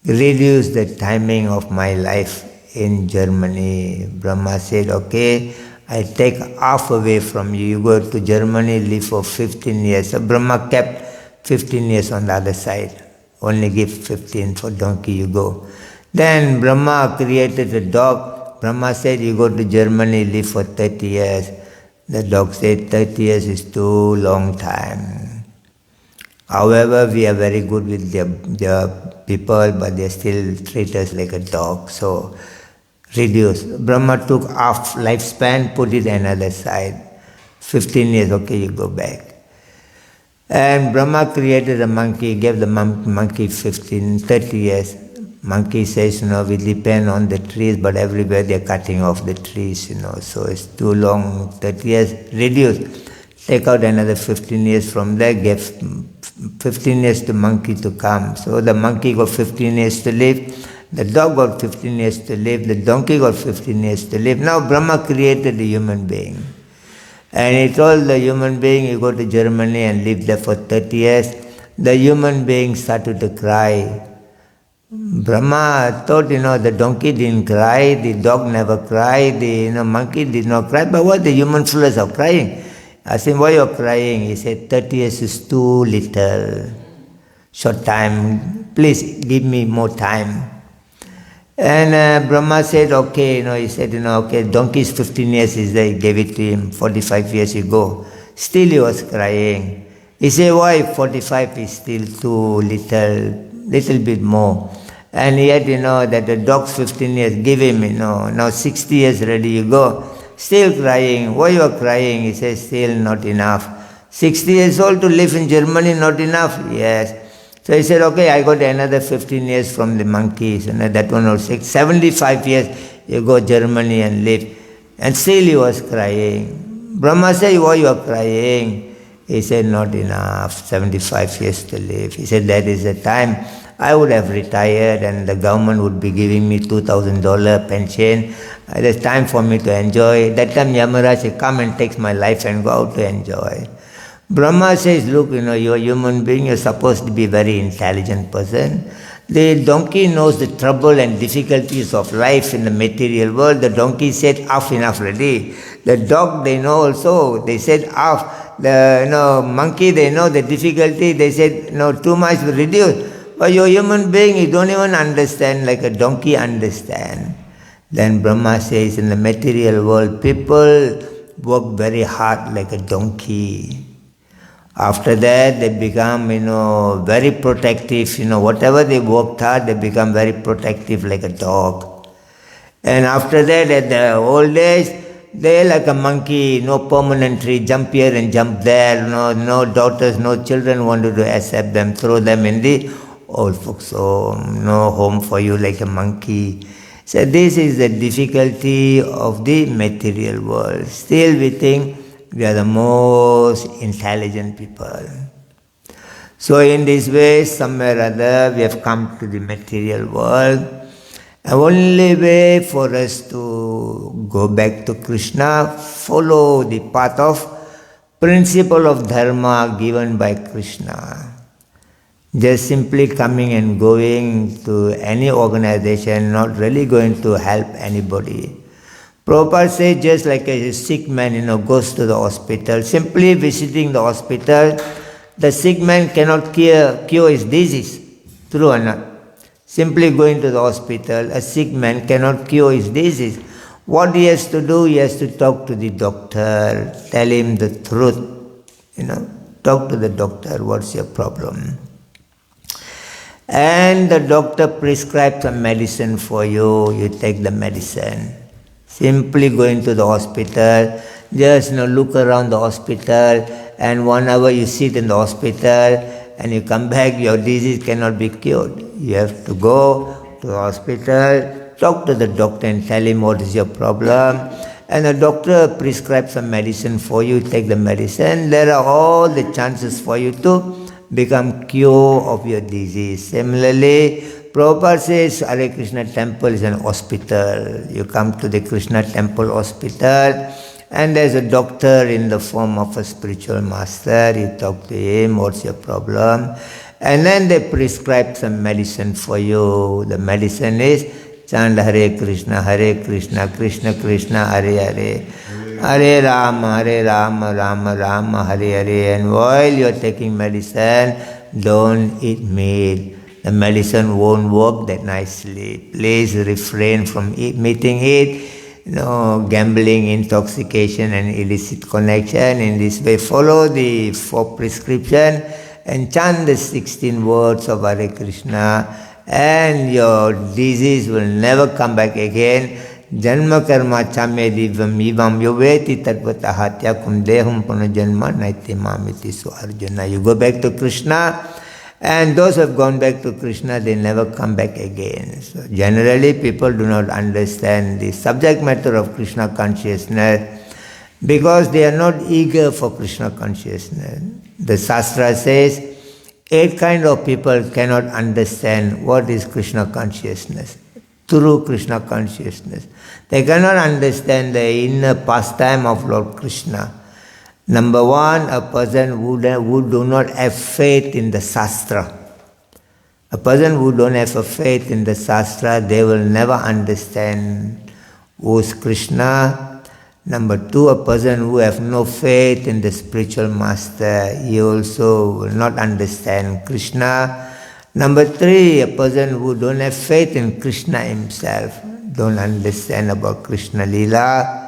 A: the timing of my life in Germany. Brahma said, okay, I take half away from you. You go to Germany, live for 15 years. So Brahma kept 15 years on the other side. Only give 15 for donkey, you go. Then Brahma created a dog. Brahma said, you go to Germany, live for 30 years. The dog said, 30 years is too long time. However, we are very good with their people, but they still treat us like a dog. So reduce. Brahma took half lifespan, put it another side. 15 years, okay, you go back. And Brahma created a monkey, gave the monkey 30 years. Monkey says, we depend on the trees, but everywhere they're cutting off the trees, so it's too long, 30 years, reduce. Take out another 15 years from there, give 15 years to monkey to come. So the monkey got 15 years to live. The dog got 15 years to live, the donkey got 15 years to live. Now Brahma created a human being. And he told the human being, you go to Germany and live there for 30 years. The human being started to cry. Brahma thought, the donkey didn't cry, the dog never cried, the monkey did not cry, but what the human fools are crying? I said, why you're crying? He said, 30 years is too little. Short time, please give me more time. And Brahma said, okay, he said, okay, donkey is 15 years, he gave it to him, 45 years you go. Still he was crying. He said, why 45 is still too little bit more. And yet, that the dog's 15 years, give him, now 60 years ready you go. Still crying. Why you are crying? He says, still not enough. 60 years old to live in Germany, not enough? Yes. So he said, okay, I got another 15 years from the monkeys. And that one was 75 years, you go Germany and live. And still he was crying. Brahma said, why you are crying? He said, not enough, 75 years to live. He said, that is the time I would have retired and the government would be giving me $2,000 pension. There's time for me to enjoy. That time Yamaraj said, come and take my life and go out to enjoy. Brahma says, look, you're a human being, you're supposed to be a very intelligent person. The donkey knows the trouble and difficulties of life in the material world. The donkey said, enough already. The dog, they know also. They said, The monkey, they know the difficulty. They said, no, too much, reduce. But you're a human being, you don't even understand like a donkey understand. Then Brahma says, in the material world, people work very hard like a donkey. After that, they become, very protective. Whatever they worked hard, they become very protective like a dog. And after that, at the old age, they're like a monkey, no permanent tree, jump here and jump there. No daughters, no children wanted to accept them, throw them in the old folks home. No home for you like a monkey. So this is the difficulty of the material world. Still we think we are the most intelligent people. So in this way, somewhere or other, we have come to the material world. The only way for us to go back to Krishna, follow the path of principle of dharma given by Krishna. Just simply coming and going to any organization, not really going to help anybody. Prabhupada says just like a sick man, goes to the hospital, simply visiting the hospital, the sick man cannot cure his disease. True or not? Simply going to the hospital, a sick man cannot cure his disease. What he has to do, he has to talk to the doctor, tell him the truth. Talk to the doctor, what's your problem? And the doctor prescribes some medicine for you, you take the medicine. Simply going to the hospital, just look around the hospital, and 1 hour you sit in the hospital, and you come back, your disease cannot be cured. You have to go to the hospital, talk to the doctor and tell him what is your problem. And the doctor prescribes some medicine for you, take the medicine. There are all the chances for you to become cure of your disease. Similarly, Prabhupada says Hare Krishna temple is an hospital. You come to the Krishna temple hospital, and there's a doctor in the form of a spiritual master. You talk to him, what's your problem? And then they prescribe some medicine for you. The medicine is chant Hare Krishna, Krishna Krishna, Hare Hare. Hare Rama, Rama Rama, Hare Hare. And while you're taking medicine, don't eat meat. The medicine won't work that nicely. Please refrain from eating it. Gambling, intoxication and illicit connection. In this way, follow the 4 prescription and chant the 16 words of Hare Krishna, and your disease will never come back again. Janma karma chame divam ivam yoveti tatvatah tyakum dehum punajanma naiti mamiti. So Arjuna, you go back to Krishna, and those who have gone back to Krishna, they never come back again. So generally people do not understand the subject matter of Krishna consciousness because they are not eager for Krishna consciousness. The Shastra says 8 kind of people cannot understand what is Krishna consciousness, true Krishna consciousness. They cannot understand the inner pastime of Lord Krishna. Number 1, a person who do not have faith in the Shastra. A person who don't have a faith in the Shastra, they will never understand who is Krishna. Number 2, a person who have no faith in the spiritual master, he also will not understand Krishna. Number 3, a person who don't have faith in Krishna himself, don't understand about Krishna Leela.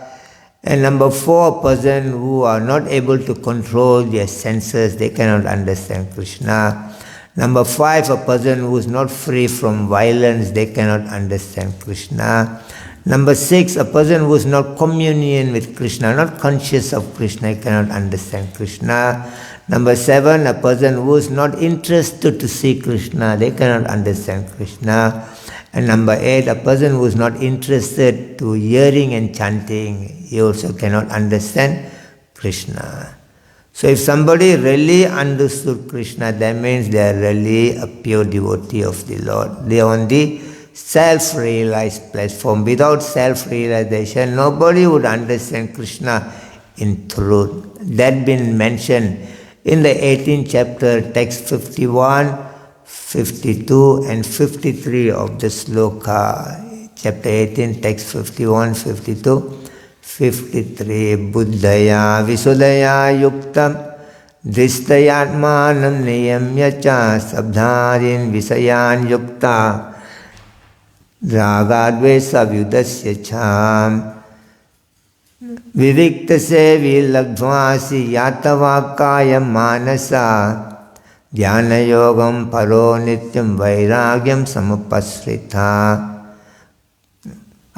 A: And number 4, a person who are not able to control their senses, they cannot understand Krishna. Number 5, a person who is not free from violence, they cannot understand Krishna. Number 6, a person who is not communion with Krishna, not conscious of Krishna, cannot understand Krishna. Number 7, a person who is not interested to see Krishna, they cannot understand Krishna. And number 8, a person who is not interested to hearing and chanting, he also cannot understand Krishna. So if somebody really understood Krishna, that means they are really a pure devotee of the Lord. They are on the self-realized platform. Without self-realization, nobody would understand Krishna in truth. That been mentioned in the 18th chapter, text 51, 52 and 53 of the sloka. Chapter 18, text 51, 52. 53 Buddhaya Visudaya Yuktam Drishtayatmanam Niyamya Cha Sabdharin Visayan Yukta Ragadvesa Vyudasya Cham Vivikta Sevi Lagdvasi Yatavakaya Manasa Dhyana Yogam Paro Nityam Vairagyam Samapasrita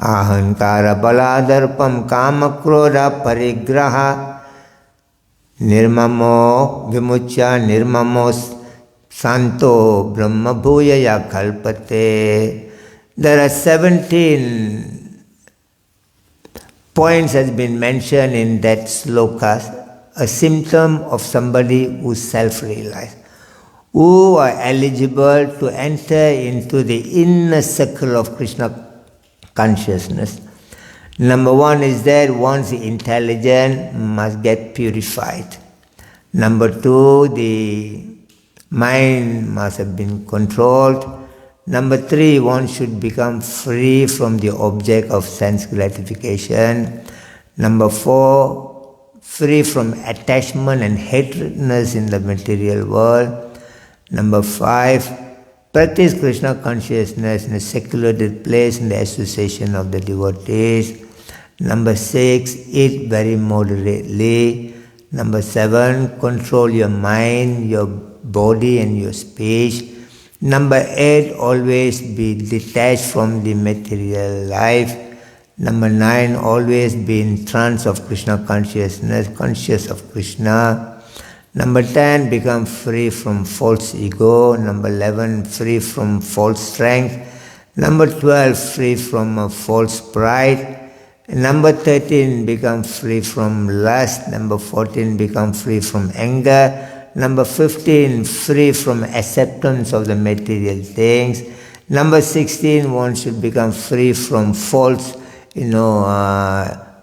A: Ahankara baladarpam kamakroda parigraha nirmamo vimucha nirmamo santo brahma bhuyaya kalpate. There are 17 points has been mentioned in that sloka, a symptom of somebody who is self-realized, who are eligible to enter into the inner circle of Krishna consciousness. Number 1 is that one's intelligence must get purified. Number 2, the mind must have been controlled. Number 3, one should become free from the object of sense gratification. Number 4, free from attachment and hatredness in the material world. Number 5, practice Krishna consciousness in a secluded place in the association of the devotees. Number 6, eat very moderately. Number 7, control your mind, your body and your speech. Number 8, always be detached from the material life. Number 9, always be in trance of Krishna consciousness, conscious of Krishna. Number 10, become free from false ego. Number 11, free from false strength. Number 12, free from false pride. Number 13, become free from lust. Number 14, become free from anger. Number 15, free from acceptance of the material things. Number 16, one should become free from false,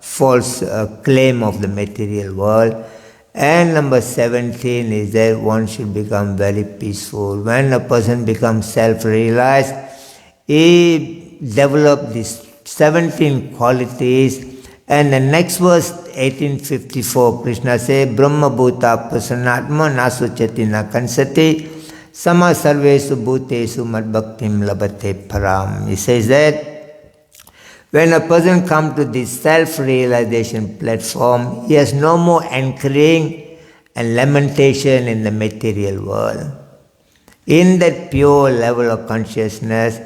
A: false claim of the material world. And number 17 is that one should become very peaceful. When a person becomes self-realized, he develops these 17 qualities. And the next verse, 1854, Krishna says, Brahma Bhuta Prasanatma Nasuchati Nakansati Sama Sarvesu Bhutesu Mad Bhaktim Labate Param. He says that when a person comes to this self-realization platform, he has no more anchoring and lamentation in the material world. In that pure level of consciousness,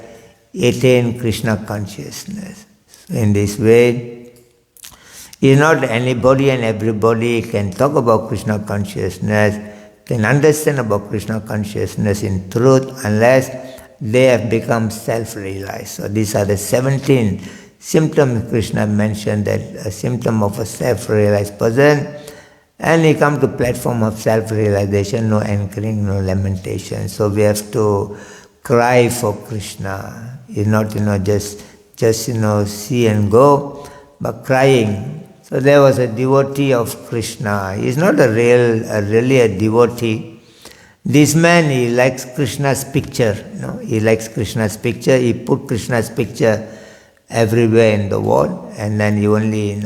A: he attains Krishna consciousness. So in this way, not anybody and everybody can talk about Krishna consciousness, can understand about Krishna consciousness in truth unless they have become self-realized. So these are the 17 symptoms Krishna mentioned, that a symptom of a self-realized person, and he come to platform of self-realization, no anchoring, no lamentation. So we have to cry for Krishna. It's not just see and go, but crying. So there was a devotee of Krishna. He's not really a devotee. This man, he likes Krishna's picture. He likes Krishna's picture. He put Krishna's picture everywhere in the wall, and then he only, he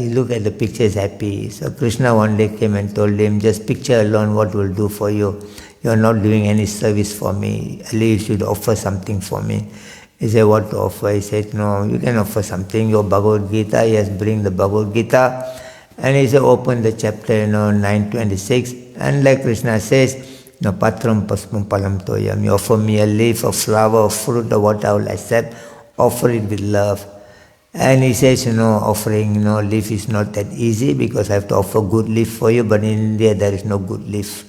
A: look at the picture, is happy. So Krishna one day came and told him, just picture alone, what will do for you? You are not doing any service for me. At least you should offer something for me. He said, what to offer? He said, no, you can offer something. Your Bhagavad Gita, yes, bring the Bhagavad Gita. And he said, open the chapter, 926. And like Krishna says, patram paspam palam toyam. You offer me a leaf, a flower, a fruit, or what I will accept. offer it with love. And he says, offering, leaf is not that easy because I have to offer good leaf for you, but in India there is no good leaf.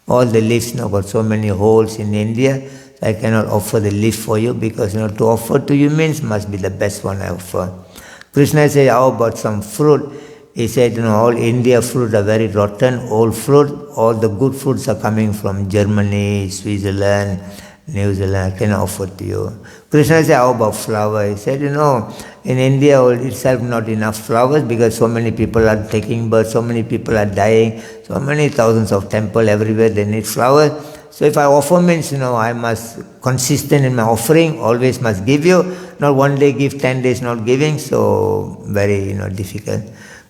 A: All the leaves got so many holes in India, so I cannot offer the leaf for you because, to offer to you means must be the best one I offer. Krishna says, how about some fruit? He said, all India fruit are very rotten, old fruit. All the good fruits are coming from Germany, Switzerland, New Zealand. I can offer to you. Krishna said, how about flower? He said, in India itself not enough flowers because so many people are taking birth, so many people are dying, so many thousands of temples everywhere, they need flowers. So if I offer means, I must consistent in my offering, always must give you, not one day give, 10 days not giving, so very, difficult.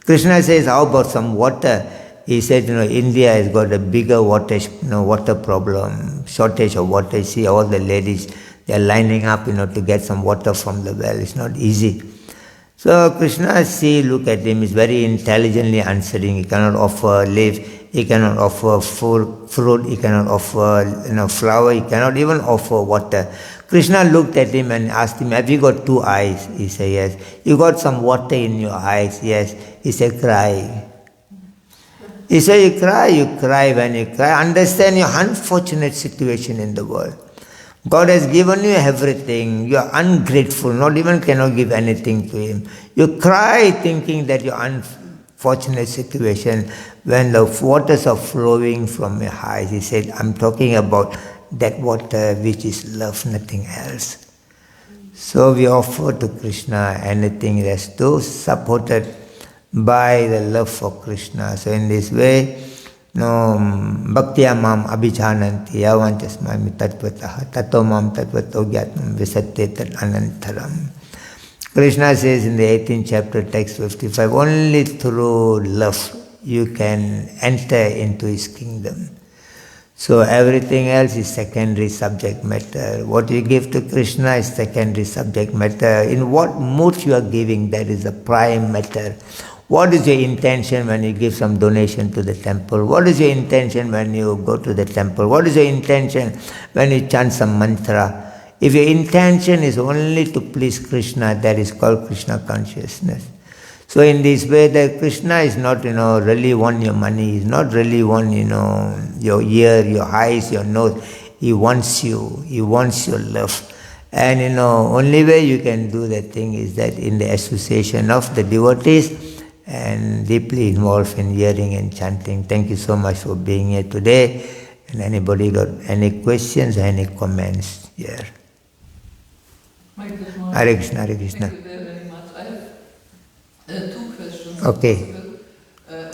A: Krishna says, how about some water? He said, India has got a bigger water problem, shortage of water. You see all the ladies, they are lining up, to get some water from the well. It's not easy. So Krishna, look at him, he's very intelligently answering. He cannot offer leaf, he cannot offer fruit, he cannot offer flower, he cannot even offer water. Krishna looked at him and asked him, have you got 2 eyes? He said, yes. You got some water in your eyes? Yes. He said, cry. He said, you cry when you cry. Understand your unfortunate situation in the world. God has given you everything. You are ungrateful, not even cannot give anything to Him. You cry thinking that your unfortunate situation when the waters are flowing from your eyes. He said, I'm talking about that water which is love, nothing else. So we offer to Krishna anything that's to supported by the love for Krishna. So in this way, Bhakti mam abhijananti yavanchasmami tattvataha tato mam tattvato gyatmam visatte tat anantaram. Krishna says in the 18th chapter, text 55, only through love you can enter into His kingdom. So everything else is secondary subject matter. What you give to Krishna is secondary subject matter. In what mood you are giving, that is the prime matter. What is your intention when you give some donation to the temple? What is your intention when you go to the temple? What is your intention when you chant some mantra? If your intention is only to please Krishna, that is called Krishna consciousness. So in this way, that Krishna is not, really want your money. He's not really want, your ear, your eyes, your nose. He wants you. He wants your love. And, only way you can do that thing is that in the association of the devotees and deeply involved in hearing and chanting. Thank you so much for being here today. And anybody got any questions, any comments here? Hare Krishna, Hare Krishna.
C: Thank you very much. I have 2 questions.
A: Okay.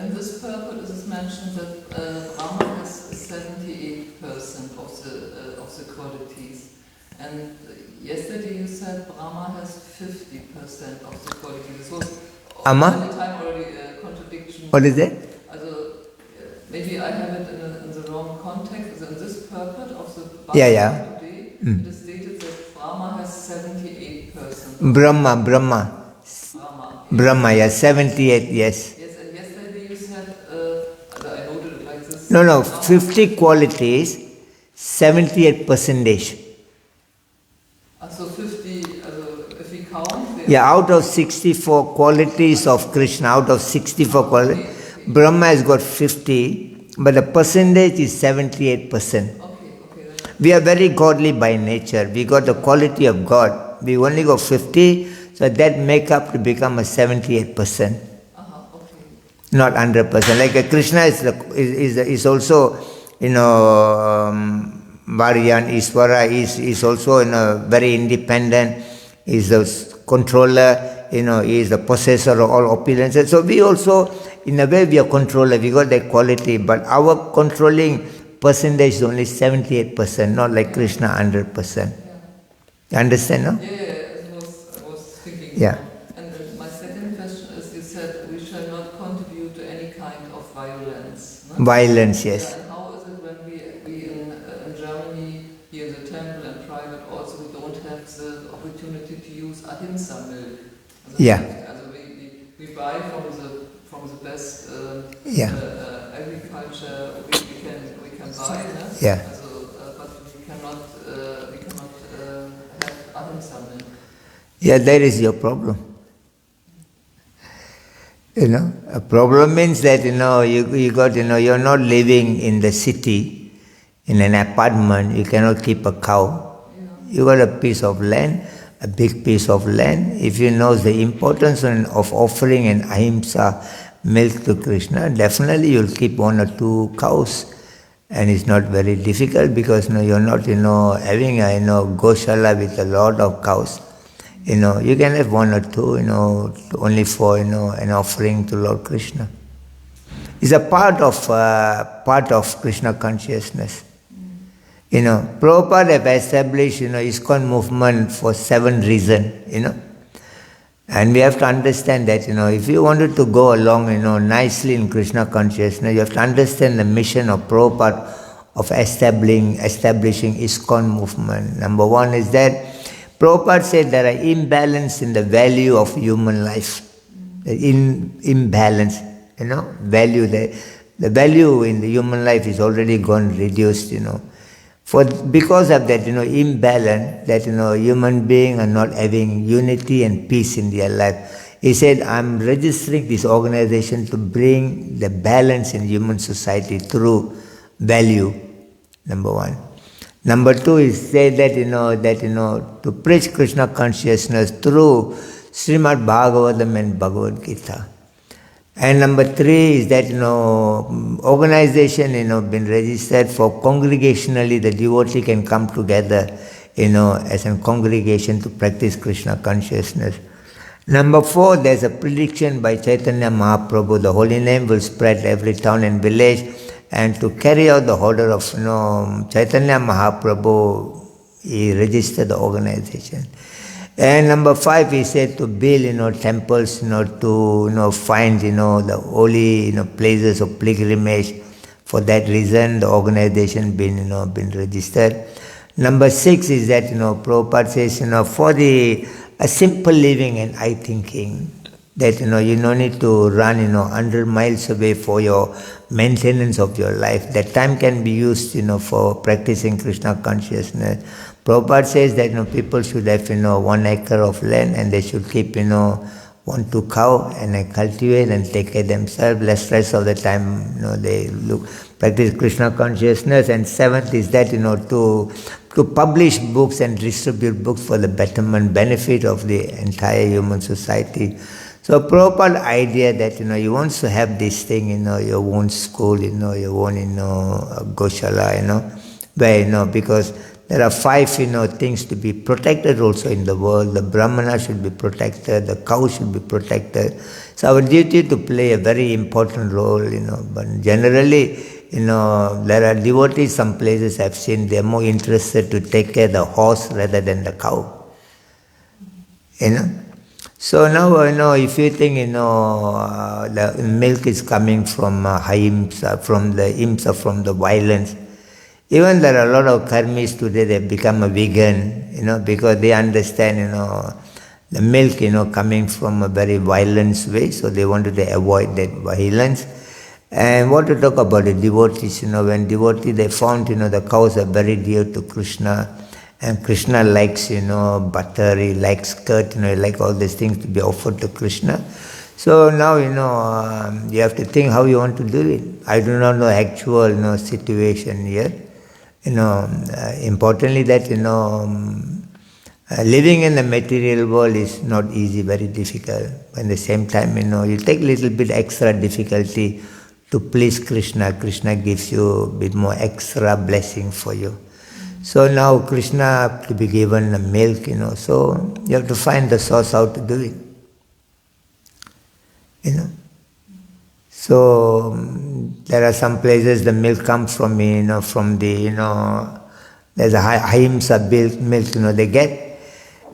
C: In this purport it is mentioned that Brahma has 78% of the qualities. And yesterday you said Brahma has 50% of the qualities. This was
A: Amma?
C: time already a contradiction.
A: What is it?
C: Maybe I have it in the wrong context. In this purport of the Bhakti today, it is stated that Brahma has 78%.
A: Brahma, yes, 78, yes.
C: Yes, and yesterday you said, I noted it like this.
A: No, 50 qualities, 78%.
C: So 50, if we count...
A: Yeah, out of 64 qualities of Krishna, out of 64 qualities, Brahma has got 50, but the percentage is 78%.
C: Okay.
A: We are very godly by nature. We got the quality of God. We only got 50, so that make up to become a 78%.
C: Okay.
A: Not 100%. Like Krishna is also, Varyan, Iswara is also very independent, is the controller, he is the possessor of all opulences. So we also, in a way, we are controller, we got that quality, but our controlling percentage is only 78%, not like Krishna 100%. You understand, no?
C: Yeah, I was thinking.
A: Yeah.
C: And then my second question is, you said we shall not contribute to any kind of violence. No?
A: Violence, yes.
C: Yeah, and how is it when we in Germany, here in the temple and private also, we don't have the opportunity to use ahimsa milk?
A: Yeah.
C: We buy from the best agriculture we can buy. No?
A: Yeah.
C: But we cannot have ahimsa milk.
A: Yeah, that is your problem. A problem means that, you got, you're not living in the city, in an apartment, you cannot keep a cow. You got a piece of land, a big piece of land. If you know the importance of offering an ahimsa milk to Krishna, definitely you'll keep 1 or 2 cows. And it's not very difficult because you're not, having a goshala with a lot of cows. You can have 1 or 2, only for, an offering to Lord Krishna. It's a part of Krishna consciousness. Prabhupada have established, ISKCON movement for 7 reasons, And we have to understand that, if you wanted to go along, nicely in Krishna consciousness, you have to understand the mission of Prabhupada of establishing ISKCON movement. Number 1 is that Prabhupada said there are imbalance in the value of human life. The imbalance, value. The value in the human life is already gone reduced, Because of that, imbalance, that, human beings are not having unity and peace in their life. He said, I'm registering this organization to bring the balance in human society through value, number 1. Number 2 is say that, to preach Krishna consciousness through Srimad Bhagavatam and Bhagavad Gita. And number 3 is that, organization, been registered for congregationally, the devotee can come together, as a congregation to practice Krishna consciousness. Number 4, there's a prediction by Chaitanya Mahaprabhu, the holy name will spread every town and village, and to carry out the order of, Chaitanya Mahaprabhu, he registered the organization. And number 5, he said to build, temples, to, find, the holy, places of pilgrimage. For that reason, the organization been registered. Number 6 is that, Prabhupada says, for a simple living and high thinking, that, you don't need to run, 100 miles away for your maintenance of your life. That time can be used, for practicing Krishna consciousness. Prabhupada says that, people should have, 1 acre of land and they should keep, 1, 2 cow and cultivate and take care themselves. Less rest of the time, they practice Krishna consciousness. And 7th is that, to publish books and distribute books for the betterment, benefit of the entire human society. So Prabhupada's idea that, he wants to have this thing, your own school, your own, goshala, where, because there are 5, things to be protected also in the world. The Brahmana should be protected, the cow should be protected. It's our duty to play a very important role, But generally, there are devotees, some places I've seen, they're more interested to take care of the horse rather than the cow. So now, if you think, the milk is coming from ahimsa, from the violence. Even there are a lot of karmis today, they become a vegan, because they understand, the milk, coming from a very violent way, so they wanted to avoid that violence. And what to talk about the devotees, when devotees, they found, the cows are very dear to Krishna, and Krishna likes, butter, he likes curd, he likes all these things to be offered to Krishna. So now, you have to think how you want to do it. I do not know actual, situation here. Importantly that, living in the material world is not easy, very difficult. At the same time, you take a little bit extra difficulty to please Krishna. Krishna gives you a bit more extra blessing for you. So now Krishna to be given the milk, so you have to find the source how to do it. So there are some places the milk comes from, from the, there's a ahimsa milk, they get.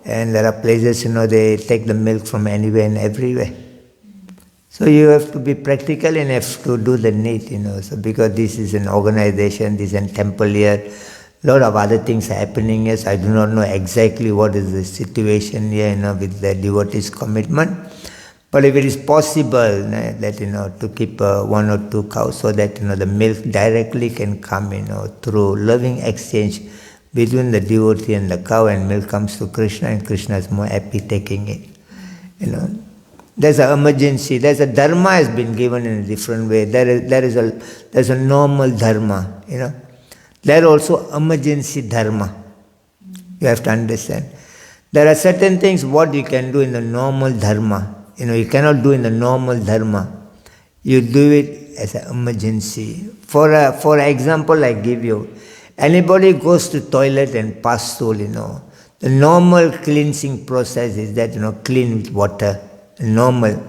A: And there are places, they take the milk from anywhere and everywhere. So you have to be practical enough to do the need, so because this is an organization, this is a temple here, a lot of other things are happening. Yes, I do not know exactly what is the situation here, with the devotees' commitment. But if it is possible that, to keep 1 or 2 cows so that, the milk directly can come, through loving exchange between the devotee and the cow, and milk comes to Krishna, and Krishna is more happy taking it. There's an emergency. There's a dharma has been given in a different way. There's a normal dharma. There also emergency dharma. You have to understand. There are certain things what you can do in the normal dharma. You cannot do in the normal dharma. You do it as an emergency. For example, I give you. Anybody goes to toilet and pass stool, the normal cleansing process is that, clean with water. Normal.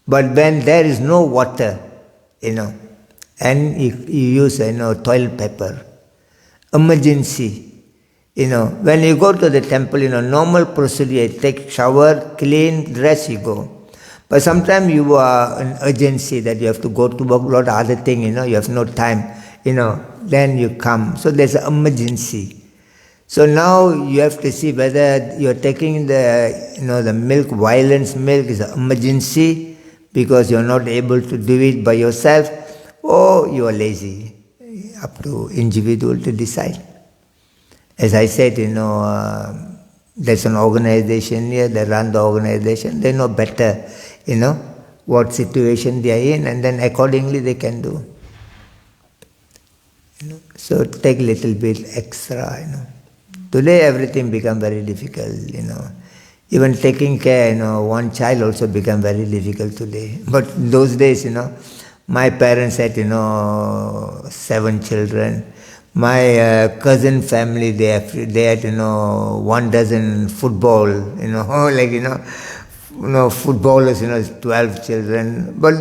A: But when there is no water, and you use, toilet paper, emergency, when you go to the temple, normal procedure, you take shower, clean, dress, you go. But sometimes you are in urgency that you have to go to work, a lot of other things, you have no time, then you come. So there's an emergency. So now you have to see whether you're taking the milk, violence milk is an emergency because you're not able to do it by yourself, or you are lazy. Up to individual to decide. As I said, there's an organization here, they run the organization, they know better, what situation they are in, and then accordingly they can do. So take little bit extra, Today everything become very difficult, Even taking care, one child also become very difficult today. But in those days, my parents had, 7 children. My cousin family, they had, 1 dozen football, footballers, 12 children. But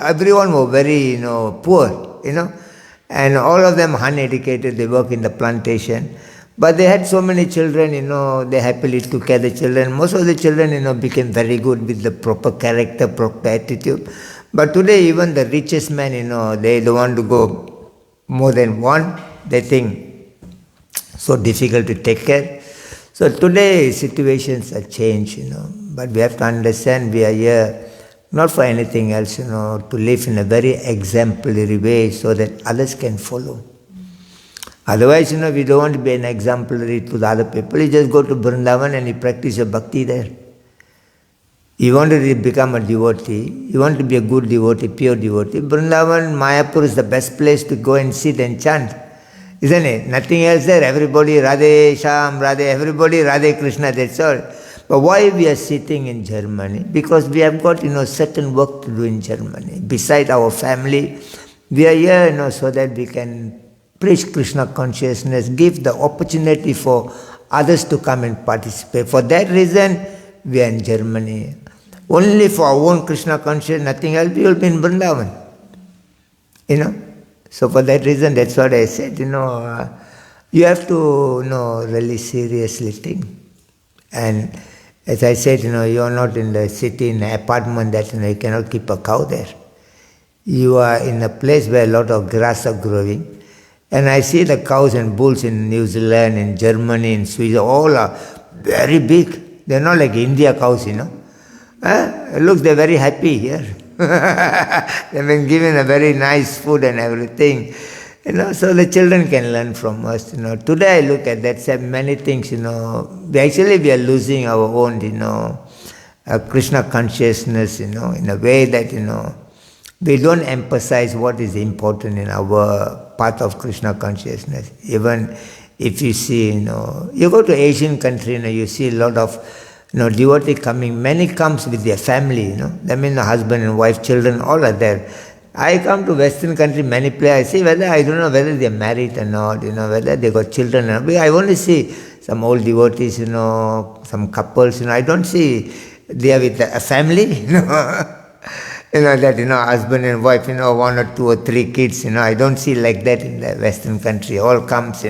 A: everyone were very, poor, and all of them uneducated, they work in the plantation. But they had so many children, they happily took care of the children. Most of the children, became very good with the proper character, proper attitude. But today, even the richest man, they don't want to go more than one. They think so difficult to take care. So today, situations are changed, But we have to understand we are here not for anything else, to live in a very exemplary way so that others can follow. Otherwise, we don't want to be an exemplary to the other people. You just go to Vrindavan and you practice your bhakti there. You want to become a devotee, you want to be a good devotee, pure devotee. Vrindavan, Mayapur is the best place to go and sit and chant. Isn't it? Nothing else there. Everybody Radhe Shyam, Radhe, everybody Radhe Krishna, that's all. But why we are sitting in Germany? Because we have got, certain work to do in Germany. Beside our family, we are here, so that we can preach Krishna consciousness, give the opportunity for others to come and participate. For that reason, we are in Germany. Only for our own Krishna consciousness, nothing else, we will be in Vrindavan. So for that reason, that's what I said, you have to, really seriously think. And as I said, you are not in the city, in an apartment that, you cannot keep a cow there. You are in a place where a lot of grass are growing. And I see the cows and bulls in New Zealand, in Germany, in Sweden, all are very big. They're not like India cows, Look, they're very happy here. They've been given a very nice food and everything. So the children can learn from us. Today I look at that, say many things, we are losing our own, Krishna consciousness, in a way that, we don't emphasize what is important in our path of Krishna consciousness. Even if you see, you go to Asian country, you see a lot of, devotee coming. Many comes with their family, That means the husband and wife, children, all are there. I come to Western country, many places, I see whether, I don't know whether they are married or not, whether they got children or not. I only see some old devotees, some couples, I don't see they are with a family, that, husband and wife, 1 or 2 or 3 kids, I don't see like that in the Western country. All comes,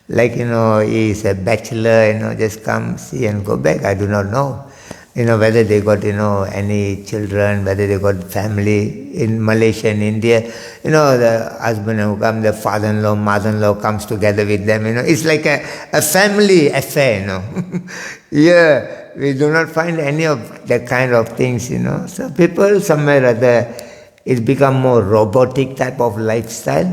A: like, he's a bachelor, just come, see and go back. I do not know, whether they got, any children, whether they got family in Malaysia and India. The husband who come, the father-in-law, mother-in-law comes together with them, It's like a family affair, Yeah. We do not find any of that kind of things, So people somewhere or other, it's become more robotic type of lifestyle.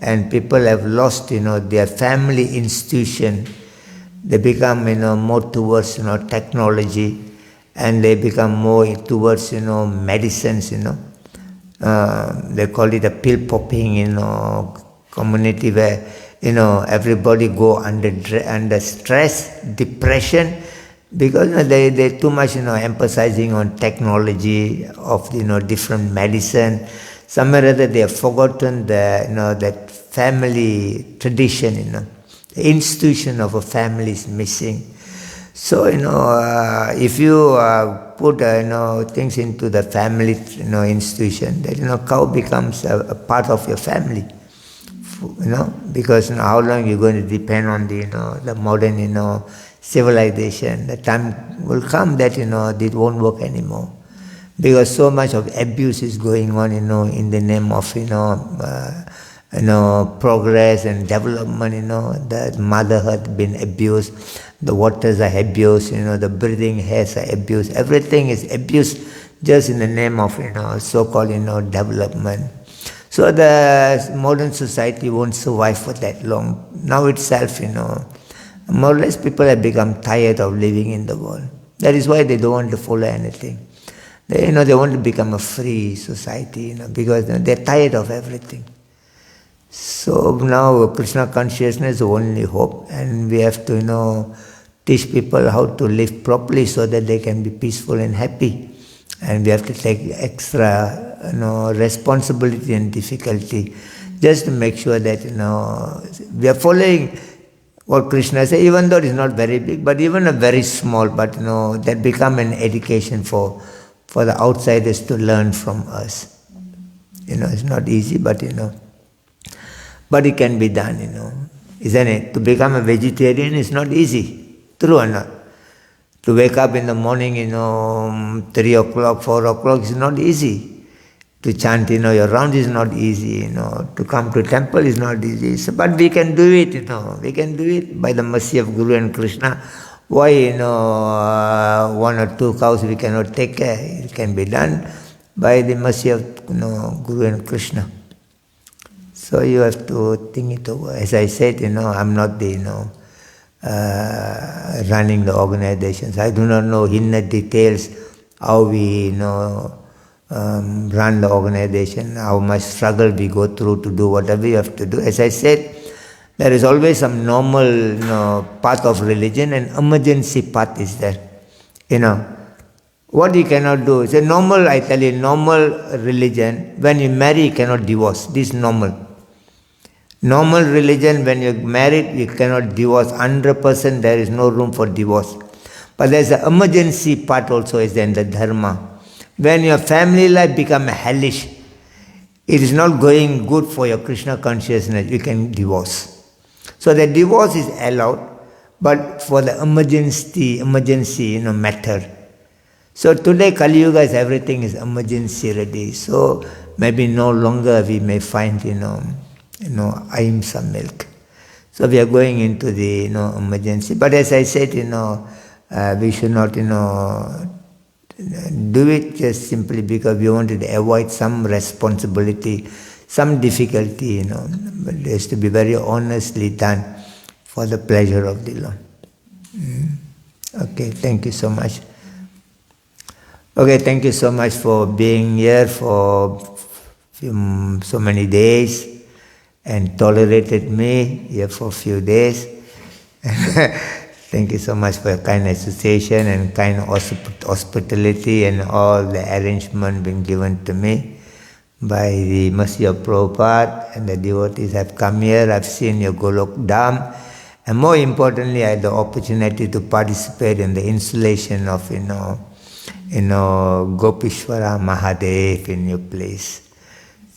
A: and people have lost, their family institution. They become, more towards, technology, and they become more towards, medicines, they call it a pill popping, community where, everybody go under stress, depression, because they too much, emphasizing on technology of, different medicine. Somewhere or other they have forgotten that family tradition, the institution of a family is missing. So, if you put, things into the family, institution, that, cow becomes a part of your family, because how long you're going to depend on the modern, civilization. The time will come that, it won't work anymore. Because so much of abuse is going on, in the name of, progress and development, the mother had been abused, the waters are abused, the breathing hairs are abused, everything is abused just in the name of, so-called, development. So the modern society won't survive for that long. Now itself, more or less people have become tired of living in the world. That is why they don't want to follow anything. They want to become a free society, because they're tired of everything. So now Krishna consciousness is the only hope, and we have to, teach people how to live properly so that they can be peaceful and happy. And we have to take extra, responsibility and difficulty just to make sure that, we are following what Krishna says, even though it is not very big, but even a very small, but, that become an education for the outsiders to learn from us. It's not easy, but, but it can be done, isn't it? To become a vegetarian is not easy. True or not? To wake up in the morning, 3 o'clock, 4 o'clock is not easy. To chant, your round is not easy, To come to temple is not easy. So, but we can do it, We can do it by the mercy of Guru and Krishna. Why, 1 or 2 cows we cannot take care? It can be done by the mercy of, Guru and Krishna. So you have to think it over. As I said, I'm not the, running the organizations. I do not know inner details how we, run the organization, how much struggle we go through to do whatever you have to do. As I said, there is always some normal, path of religion, and emergency path is there. What you cannot do is a normal, I tell you, normal religion, when you marry, you cannot divorce. This is normal. Normal religion, when you're married, you cannot divorce. 100% there is no room for divorce. But there's an emergency part also is there in the dharma. When your family life becomes hellish, it is not going good for your Krishna consciousness, you can divorce. So the divorce is allowed, but for the emergency, matter. So today Kali Yuga is everything is emergency ready. So maybe no longer we may find, ahimsa milk. So we are going into the, emergency. But as I said, we should not, do it just simply because we wanted to avoid some responsibility, some difficulty, But it has to be very honestly done for the pleasure of the Lord. Okay, thank you so much. Okay, thank you so much for being here for so many days and tolerated me here for a few days. Thank you so much for your kind association and kind hospitality and all the arrangement being given to me by the mercy of Prabhupada, and the devotees have come here. I've seen your Goloka Dhama, and more importantly, I had the opportunity to participate in the installation of Gopishwara Mahadev in your place.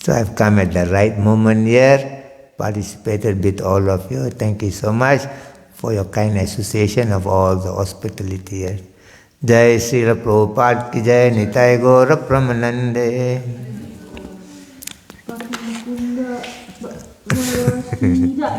A: So I've come at the right moment here, participated with all of you. Thank you so much for your kind association of all the hospitality here. Jai Srila Prabhupada ki jai, Nitai Gaura Pramanande.
B: Mukunda,